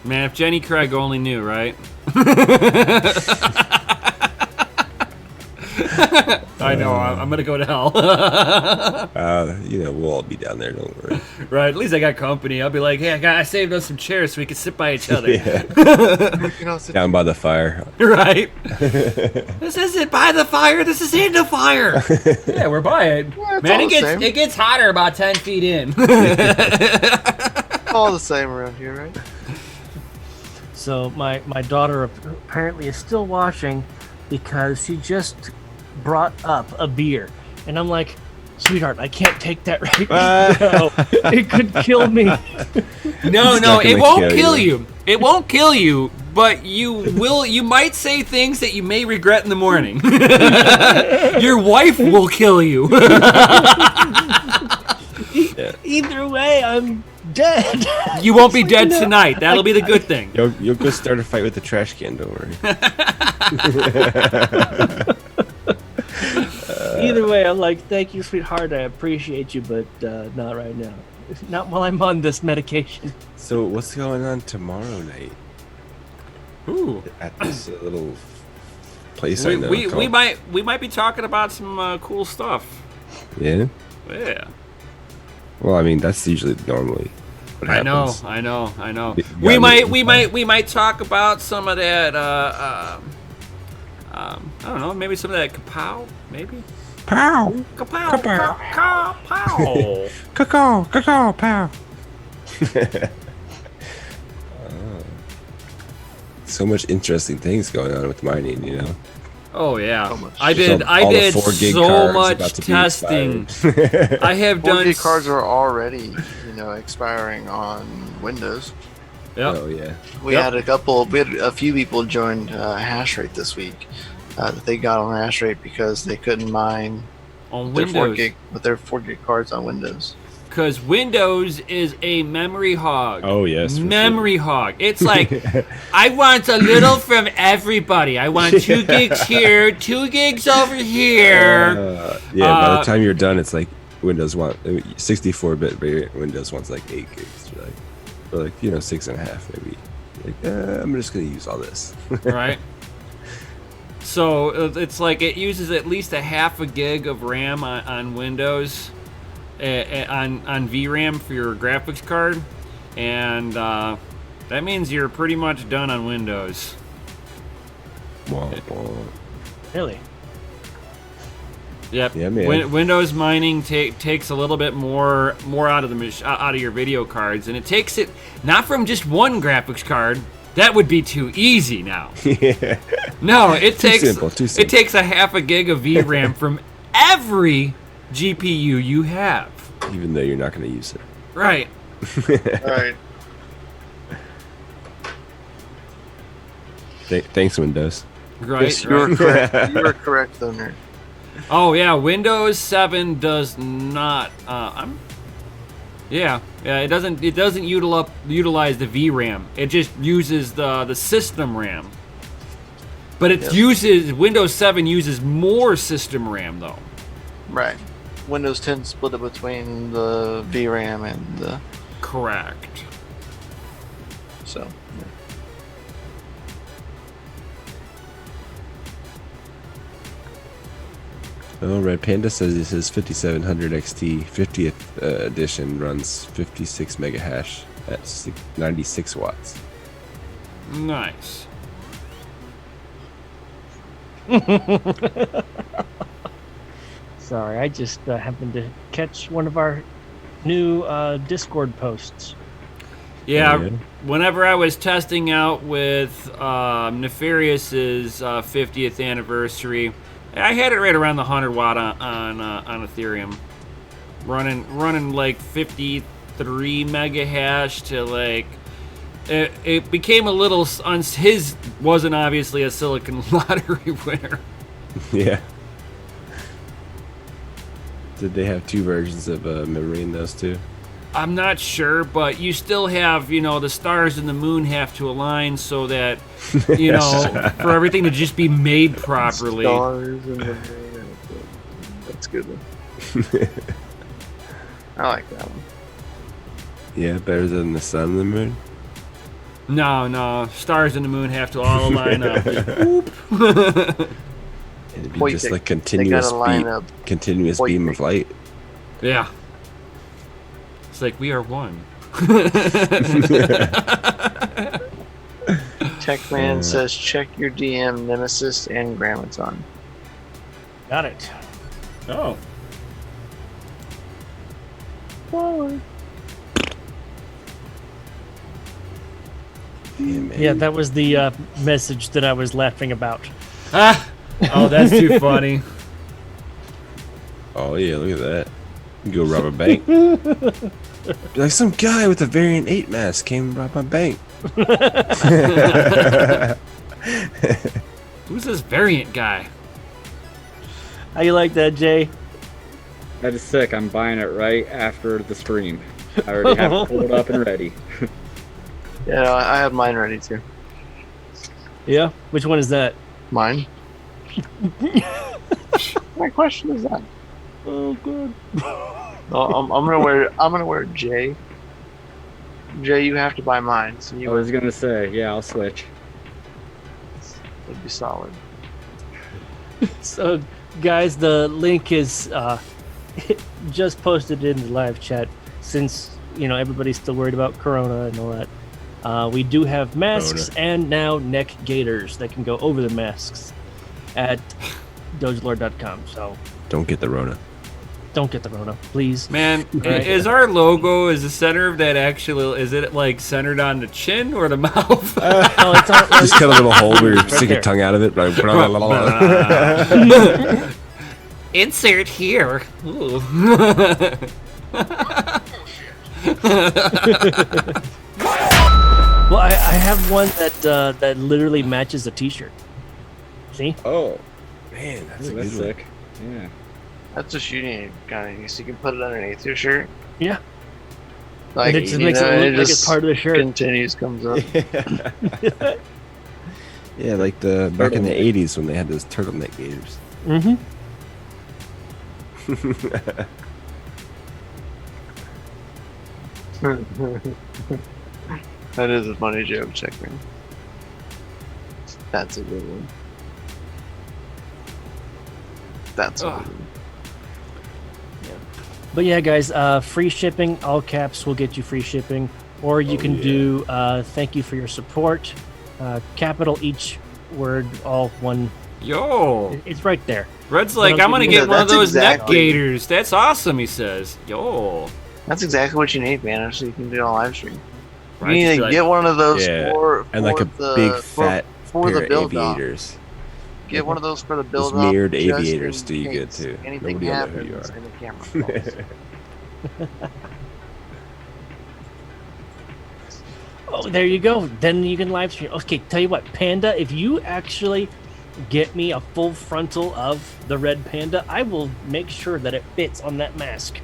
Man, if Jenny Craig only knew, right? I know, I'm gonna go to hell. We'll all be down there. Don't worry. Right, at least I got company. I'll be like, hey, I saved us some chairs so we could sit by each other. Yeah. You know, it's Down by the fire. Right? This isn't by the fire, this is in the fire. Yeah, we're by it. Yeah, it's Man, all the same. it gets hotter about 10 feet in. all the same around here, right? So my daughter apparently is still watching because she just brought up a beer, and I'm like, sweetheart, I can't take that right now. It could kill me. No, not it gonna won't kill kill you. you. It won't kill you, but you might say things that you may regret in the morning. Your wife will kill you. Either way, I'm dead. You won't be dead tonight. That'll be the good thing. You'll go start a fight with the trash can. Don't worry. Either way, I'm like, thank you, sweetheart. I appreciate you, but not right now. Not while I'm on this medication. So what's going on tomorrow night Ooh. at this little place I know? We called- might be talking about some cool stuff. Yeah. Yeah. Well, I mean, that's usually normally what I know. happens. We Yeah, might talk about some of that. I don't know. Maybe some of that kapow. Maybe. Pow! Kapow. Kapow. Kapow. Cacao, pow! So much interesting things going on with mining, Oh yeah, So much. I did. So I all the did 4 gig so cards much about to be testing. expired. I have 4 done. gig cards are already, expiring on Windows. Yep. Oh yeah. We had a few people joined Hashrate this week that they got on Hashrate because they couldn't mine On their 4 Windows, gig with their 4 gig cards on Windows. because Windows is a memory hog. Oh yes. for Memory hog. It's like I want a little from everybody. I want 2 gigs here, 2 gigs over sure. here. Yeah. By the time you're done, it's like Windows 64-bit variant. Windows wants like 8 gigs. Or like 6.5 maybe. Like I'm just gonna use all this. Right. So it's like it uses at least a half a gig of RAM on Windows, on VRAM for your graphics card, and that means you're pretty much done on Windows. Really? Yep. Yeah, man. Windows mining takes a little bit more out of out of your video cards, and it takes it not from just one graphics card. That would be too easy now. Yeah. No, it takes Too simple. it takes a half a gig of VRAM from every GPU you have. Even though you're not gonna use it. Right. Right. Thanks, Windows. Right. Yes, you were correct. You were correct, though, nerd. Oh yeah, Windows 7 does not. It doesn't utilize the VRAM. It just uses the system RAM. But Windows 7 uses more system RAM though. Right. Windows 10 split it between the VRAM and the. Correct. So. Yeah. Oh, Red Panda says his 5700 XT 50th edition runs 56 mega hash at 96 watts. Nice. Sorry, I just happened to catch one of our new Discord posts. Yeah, Yeah. whenever I was testing out with Nefarious's 50th anniversary, I had it right around the 100 watt on Ethereum, running like 53 mega hash to like. It became a little. His wasn't obviously a Silicon Lottery winner. Yeah. Did they have 2 versions of memory in those two? I'm not sure, but you still have, the stars and the moon have to align so that, for everything to just be made properly. Stars and the moon. That's good one. I like that one. Yeah, better than the sun and the moon. No, stars and the moon have to all align up. It'd be Wait, just they- like They continuous gotta line up. continuous Wait, beam of light. Yeah. It's like we are one. Techman says check your DM, Nemesis, and Grammaton. Got it. Oh. Forward. Yeah, that was the message that I was laughing about. Ah! Oh, that's too funny. Oh yeah, look at that. You go rob a bank. Be like, some guy with a Variant 8 mask came and robbed my bank. Who's this variant guy? How you like that, Jay? That is sick. I'm buying it right after the stream. I already have it pulled up and ready. Yeah, I have mine ready too. Yeah? Which one is that? Mine? My question is that. Oh, good. I'm gonna wear Jay. Jay, you have to buy mine. So I you was gonna say, yeah, I'll switch. would be solid. So, guys, the link is just posted in the live chat since, everybody's still worried about Corona and all that. We do have masks and now neck gaiters that can go over the masks at dogelord.com. So Don't get the Rona. Don't get the Rona, please. Man, Right. is our logo, is the center of that actually, is it like centered on the chin or the mouth? No, it's on, Just cut a little hole where you Right stick there. your tongue out of it. Like, Insert here. Ooh. Well, I have one that literally matches the T-shirt. See? oh, man, that's a That's good one. sick. Yeah. That's what you need, kind of. So you can put it underneath your shirt. Yeah. Like, And it just you makes know, it and look like it's part of the shirt. continues, comes up. Yeah, like the back in the 80s when they had those turtleneck gators. Mm-hmm. That is a funny joke, Checkman. That's a good one. That's a Ugh. good one. But yeah, guys, free shipping, all caps will get you free shipping. Or you can do thank you for your support. Capital each word, all one. Yo. It's right there. Red's like, But I'm gonna yeah, get one of that's those neck exactly- gators. That's awesome, he says. Yo. That's exactly what you need, man. So you can do a live stream. Right, You need just to like- get one of those Yeah, for and like a the, big fat for pair the of build up. aviators. Get one of those for the Those build up. mirrored just aviators in do you good case too. Anything Nobody will know happens who you are. and the camera falls. Oh, there you go. Then you can live stream. Okay, tell you what, Panda, if you actually get me a full frontal of the red panda, I will make sure that it fits on that mask,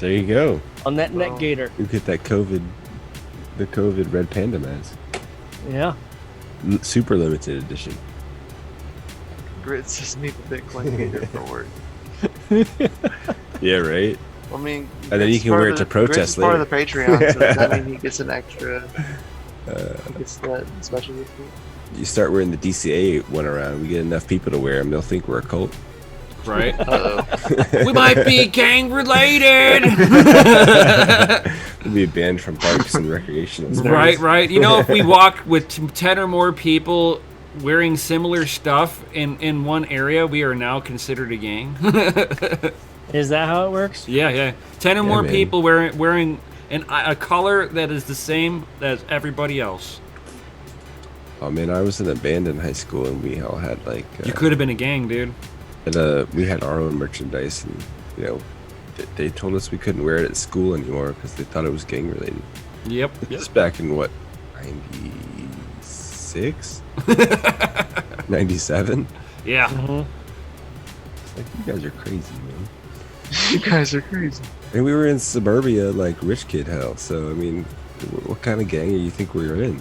There you go. on that Well, neck gator. You get that the COVID red panda mask. Yeah. Super limited edition. Grits just need the Bitcoin gator for work. Yeah, right? I mean, And then you Grits can part wear of it to the- protest Grits is part of the Patreon, so does that mean he gets an extra? He gets that special receipt? You start wearing the DCA one around, we get enough people to wear them, they'll think we're a cult. Right? Uh-oh. We might be gang related. We'll be banned from parks and recreational centers. Right, right. You know, if we walk with 10 or more people wearing similar stuff in one area, we are now considered a gang. Is that how it works? Yeah. 10 or more man. people wearing a color that is the same as everybody else. Oh man, I was in a band in high school and we all had like You could have been a gang, dude. we had our own merchandise and you know they told us we couldn't wear it at school anymore because they thought it was gang related. Yep. This is back in what, 96? 97? Yeah. Mm-hmm. Like, you guys are crazy, man. You guys are crazy. And we were in suburbia, like rich kid hell. So I mean, what kind of gang do you think we were in?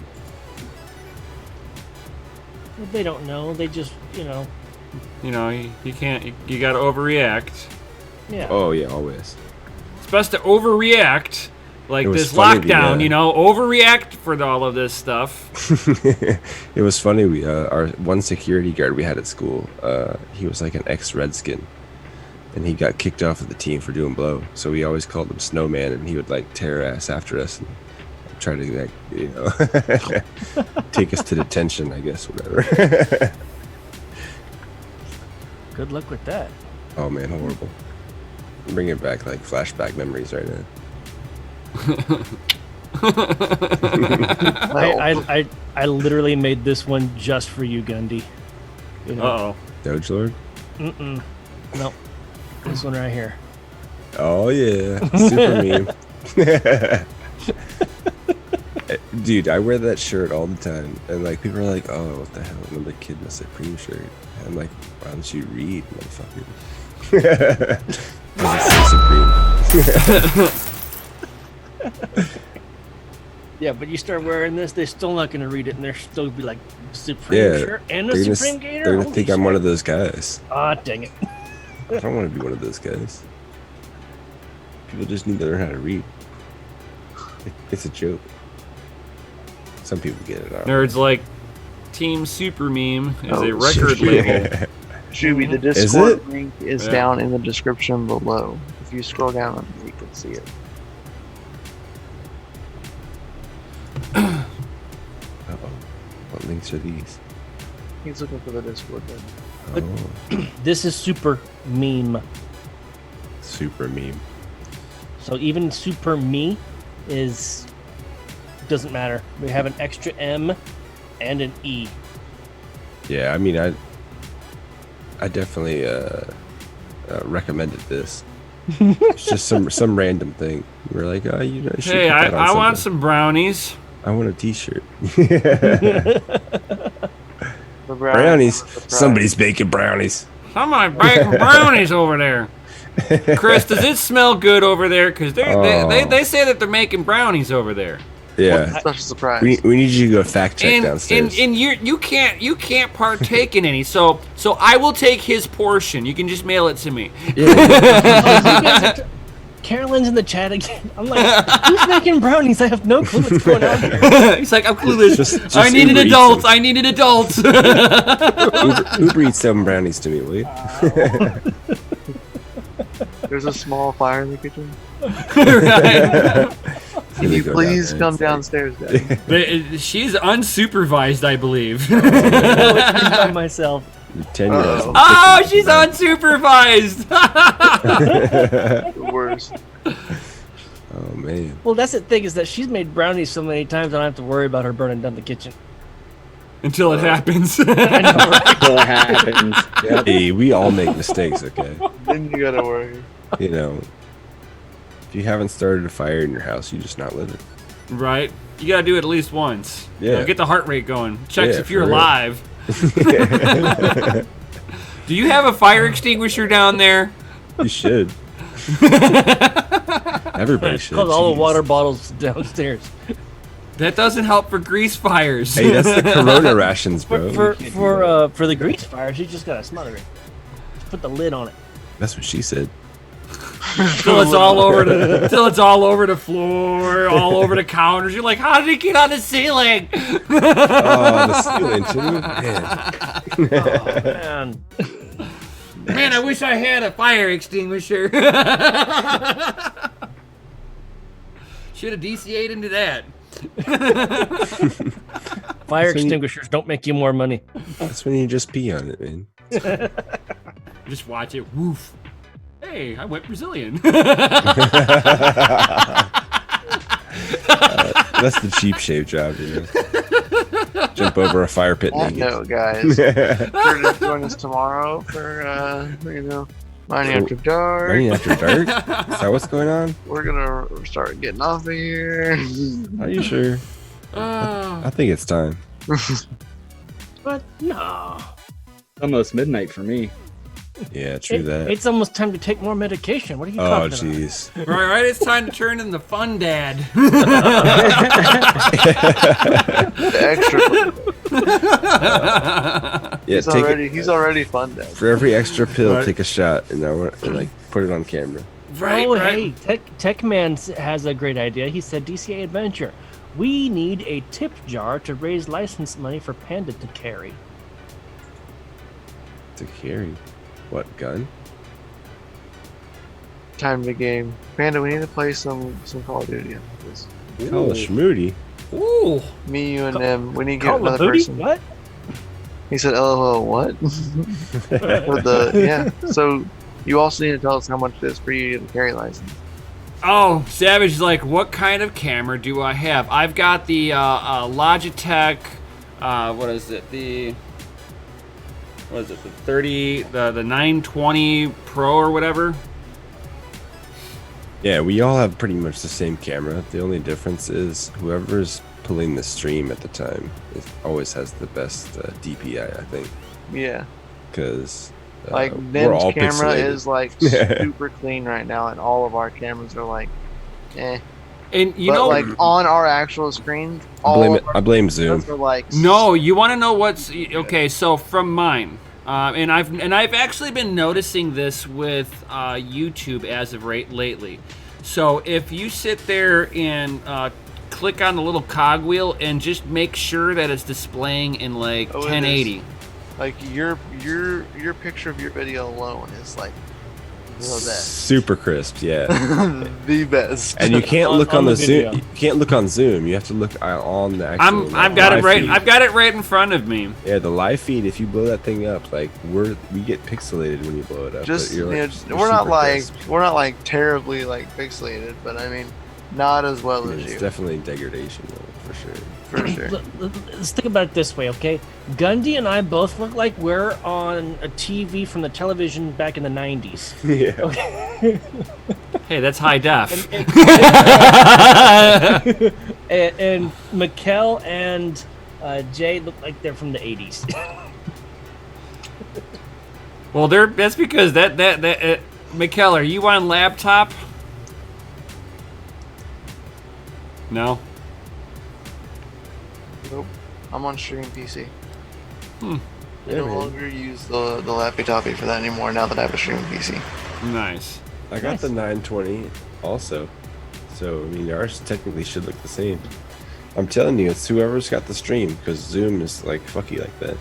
They don't know. They just, You know, you can't. You got to overreact. yeah. Oh yeah, always. It's best to overreact, like It was this funny, lockdown. yeah. You know, overreact for all of this stuff. It was funny. We our one security guard we had at school. He was like an ex-Redskin, and he got kicked off of the team for doing blow. So we always called him Snowman, and he would like tear ass after us and try to like take us to detention, I guess, whatever. Good luck with that. Oh man, horrible. I'm bringing back like flashback memories right now. I literally made this one just for you, Gundy. Uh-oh. Doge Lord. Nope. This one right here. Oh yeah, super meme. Dude, I wear that shirt all the time, and like people are like, "Oh, what the hell?" Another kid in a Supreme shirt. And I'm like, "Why don't you read, motherfucker?" Because it says Supreme. Yeah, but you start wearing this, they're still not going to read it, and they're still gonna be like, Supreme Yeah, shirt and a they're Supreme Gator? gonna Holy think I'm shit. one of those guys. Ah, dang it. I don't want to be one of those guys. People just need to learn how to read. It's a joke. Some people get it. Nerds like Team Super Meme is a Oh, record label. Shuby, the Is Discord it? link is Yeah. down in the description below. If you scroll down, you can see it. Uh-oh. What links are these? He's looking for the Discord link. But- Oh. This is super meme. super meme. So even super me doesn't matter. We have an extra M and an E. Yeah, I mean, I definitely recommended this. It's just some random thing. We're like, oh, you know, should Hey, put that on I want something. some brownies. I want a T-shirt. The Brownies. the prize. Somebody's baking brownies. Somebody baking brownies over there. Chris, does it smell good over there? Because they say that they're making brownies over there. Yeah. Special surprise. We need you to go fact check downstairs. And you can't partake in any. So I will take his portion. You can just mail it to me. Carolyn's in the chat again. I'm like, who's making brownies? I have no clue what's going on here. He's like, I'm clueless. Just I need an Uber Eats adult. them. I need an adult. Uber Eats 7 brownies to me, will you? There's a small fire in the kitchen. Right. Can you please come downstairs, guys? But she's unsupervised, I believe. By myself. 10 years old. Oh, she's unsupervised. The worst. Oh man. Well, that's the thing, is that she's made brownies so many times I don't have to worry about her burning down the kitchen. Until it happens. I know, right? Until it happens. Yep. Hey, we all make mistakes, okay? Then you gotta worry. You know, if you haven't started a fire in your house, you're just not living. Right? You gotta do it at least once. Yeah. You know, get the heart rate going. Checks Yeah, if you're for real. alive. Do you have a fire extinguisher down there? You should. Everybody should. Cause all the Jeez. water bottles downstairs. That doesn't help for grease fires. Hey, that's the Corona rations, bro. For the grease fires, you just gotta smother it. Just put the lid on it. That's what she said. Till it's all over the floor, all over the counters. You're like, how did it get on the ceiling? Oh, the ceiling too. Man. Oh, man. Man, I wish I had a fire extinguisher. Should have DCA'd into that. Fire So you- extinguishers don't make you more money. That's when you just pee on it, man. Just watch it. Woof. Hey, I went Brazilian. That's the cheap shave job, you know. Jump over a fire pit naked. No, guys. Sure to join us tomorrow for Mining After Dark. Running after dark? Is that what's going on? We're gonna start getting off of here. Are you sure? I think it's time. But no. Almost midnight for me. Yeah, true that. It's almost time to take more medication. What are you Oh, talking about? jeez. right, it's time to turn in the fun dad. The extra. Yeah, He's already fun, Dad. for every extra pill, Right. take a shot and like put it on camera. Right, Hey, Techman has a great idea. He said, DCA Adventure, we need a tip jar to raise license money for Panda to carry. To carry. What, gun? Time to game. Panda, we need to play some Call of Duty after this. Call a schmoody. Ooh. Me, you, and them. We need to get Call of another Duty? person. What? He said, LOL, what? Yeah. So you also need to tell us how much it is for you to get a carry license. Oh, Savage is like, what kind of camera do I have? I've got the Logitech, what is it? The 920 Pro or whatever? Yeah, we all have pretty much the same camera. The only difference is whoever's pulling the stream at the time always has the best DPI, I think. Yeah. Because Like, we're all Nim's camera pixelated. is, like, super clean right now, and all of our cameras are, like, eh. And you But, know, like, on our actual screens, I blame Zoom. are, like... no, you want to know what's okay? So from mine, and I've actually been noticing this with YouTube as of lately. So if you sit there and click on the little cogwheel and just make sure that it's displaying in like Oh, it 1080. Like, your picture of your video alone is, like, Super crisp, yeah. The best. And you can't On- look on on the the Zoom. video. You can't look on Zoom. You have to look on the actual. I've got it live right. feed. I've got it right in front of me. Yeah, the live feed. If you blow that thing up, like we get pixelated when you blow it up. Just but you're, you know, like, you're we're not super like crisp. we're not like terribly like pixelated, but I mean, not as well I mean, as it's you definitely degradation, though, for sure. for sure. Let's think about it this way, okay? Gundy and I both look like we're on a TV from the television back in the 90s. Yeah. Okay. Hey, that's high def. And Mikkel and Jay look like they're from the 80s. Well, that's because that Mikkel, are you on laptop? No. Nope. I'm on streaming PC. I Yeah, no man. longer use the Lappy Toppy for that anymore now that I have a streaming PC. Nice. I got the 920 also, so I mean ours technically should look the same. I'm telling you, it's whoever's got the stream because Zoom is like fucky like that.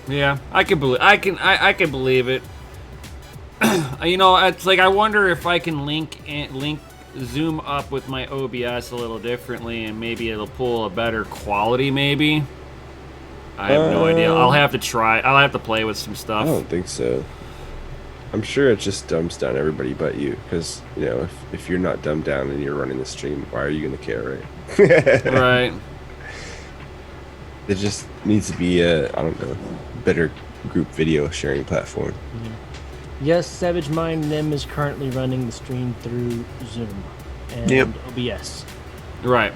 Yeah, I can believe it. You know, it's like I wonder if I can link Zoom up with my OBS a little differently, and maybe it'll pull a better quality. Maybe. I have no idea. I'll have to try. I'll have to play with some I stuff. don't think so. I'm sure it just dumbs down everybody but you, because you know if you're not dumbed down and you're running the stream, why are you gonna care, right? Right. It just needs to be a better group video sharing platform. Yes, Savage Mind Nim is currently running the stream through Zoom and Yep. OBS. Right.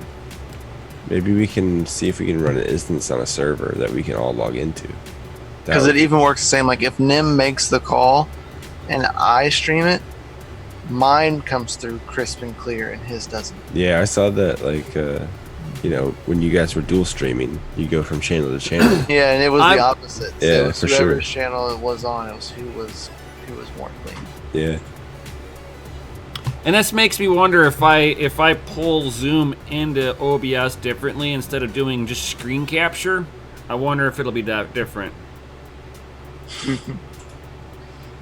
Maybe we can see if we can run an instance on a server that we can all log into. Because it even works the same. Like if Nim makes the call and I stream it, mine comes through crisp and clear and his doesn't. Yeah, I saw that. Like, you know, when you guys were dual streaming, you go from channel to channel. Yeah, and it was I'm- the opposite. So Yeah, it was for whoever's sure. channel it was on, it was who was more clean. Yeah. And this makes me wonder if I pull Zoom into OBS differently instead of doing just screen capture. I wonder if it'll be that different.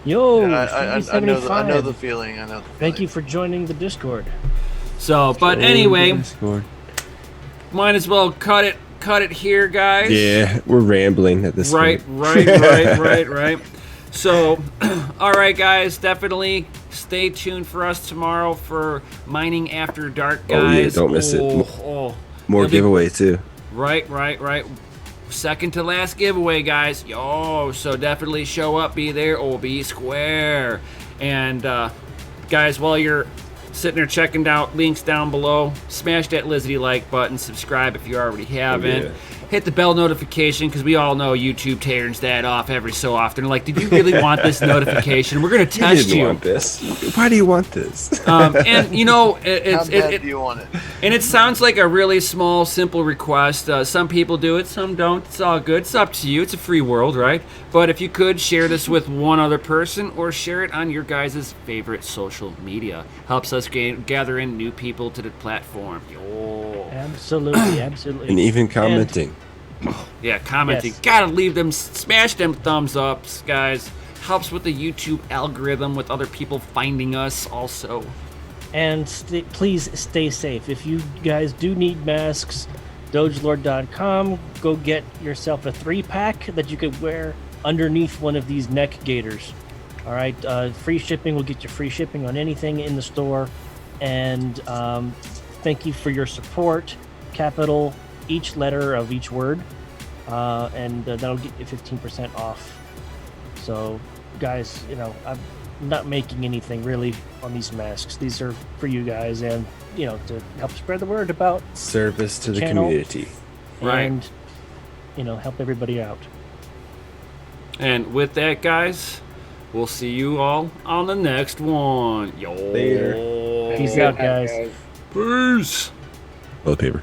Yo, I know the 75. feeling. I know the Thank feeling. you for joining the Discord. So, but anyway, might as well cut it here, guys. Yeah, we're rambling at this point. Right. So, all right, guys, definitely stay tuned for us tomorrow for Mining After Dark, guys. Oh, yeah, don't miss it. Oh, More it'll be- giveaway too. Right. Second to last giveaway, guys. Yo, so definitely show up, be there, or be square. And guys, while you're sitting there checking out links down below, smash that Lizzie like button, subscribe if you already haven't. yeah. Hit the bell notification, because we all know YouTube turns that off every so often. Like, did you really want this notification? We're gonna test didn't you. want this. Why do you want this? And you know, How bad do you want it? and it sounds like a really small, simple request. Some people do it, some don't. It's all good. It's up to you. It's a free world, right? But if you could share this with one other person or share it on your guys' favorite social media, helps us gather in new people to the platform. Yo. Absolutely. And even commenting. Yeah, commenting. Yes. Gotta leave them, smash them thumbs ups, guys. Helps with the YouTube algorithm, with other people finding us also. And please stay safe. If you guys do need masks, dogelord.com, go get yourself a 3-pack that you could wear underneath one of these neck gaiters. All right, free shipping will get you free shipping on anything in the store. And thank you for your support. Capital each letter of each word, and that'll get you 15% off. So, guys, you know, I'm not making anything really on these masks. These are for you guys, and you know, to help spread the word about Service to the channel. community. Right. And you know, help everybody out. And with that, guys, we'll see you all on the next one. Yo. Later. Peace out, guys. Peace. Toilet paper.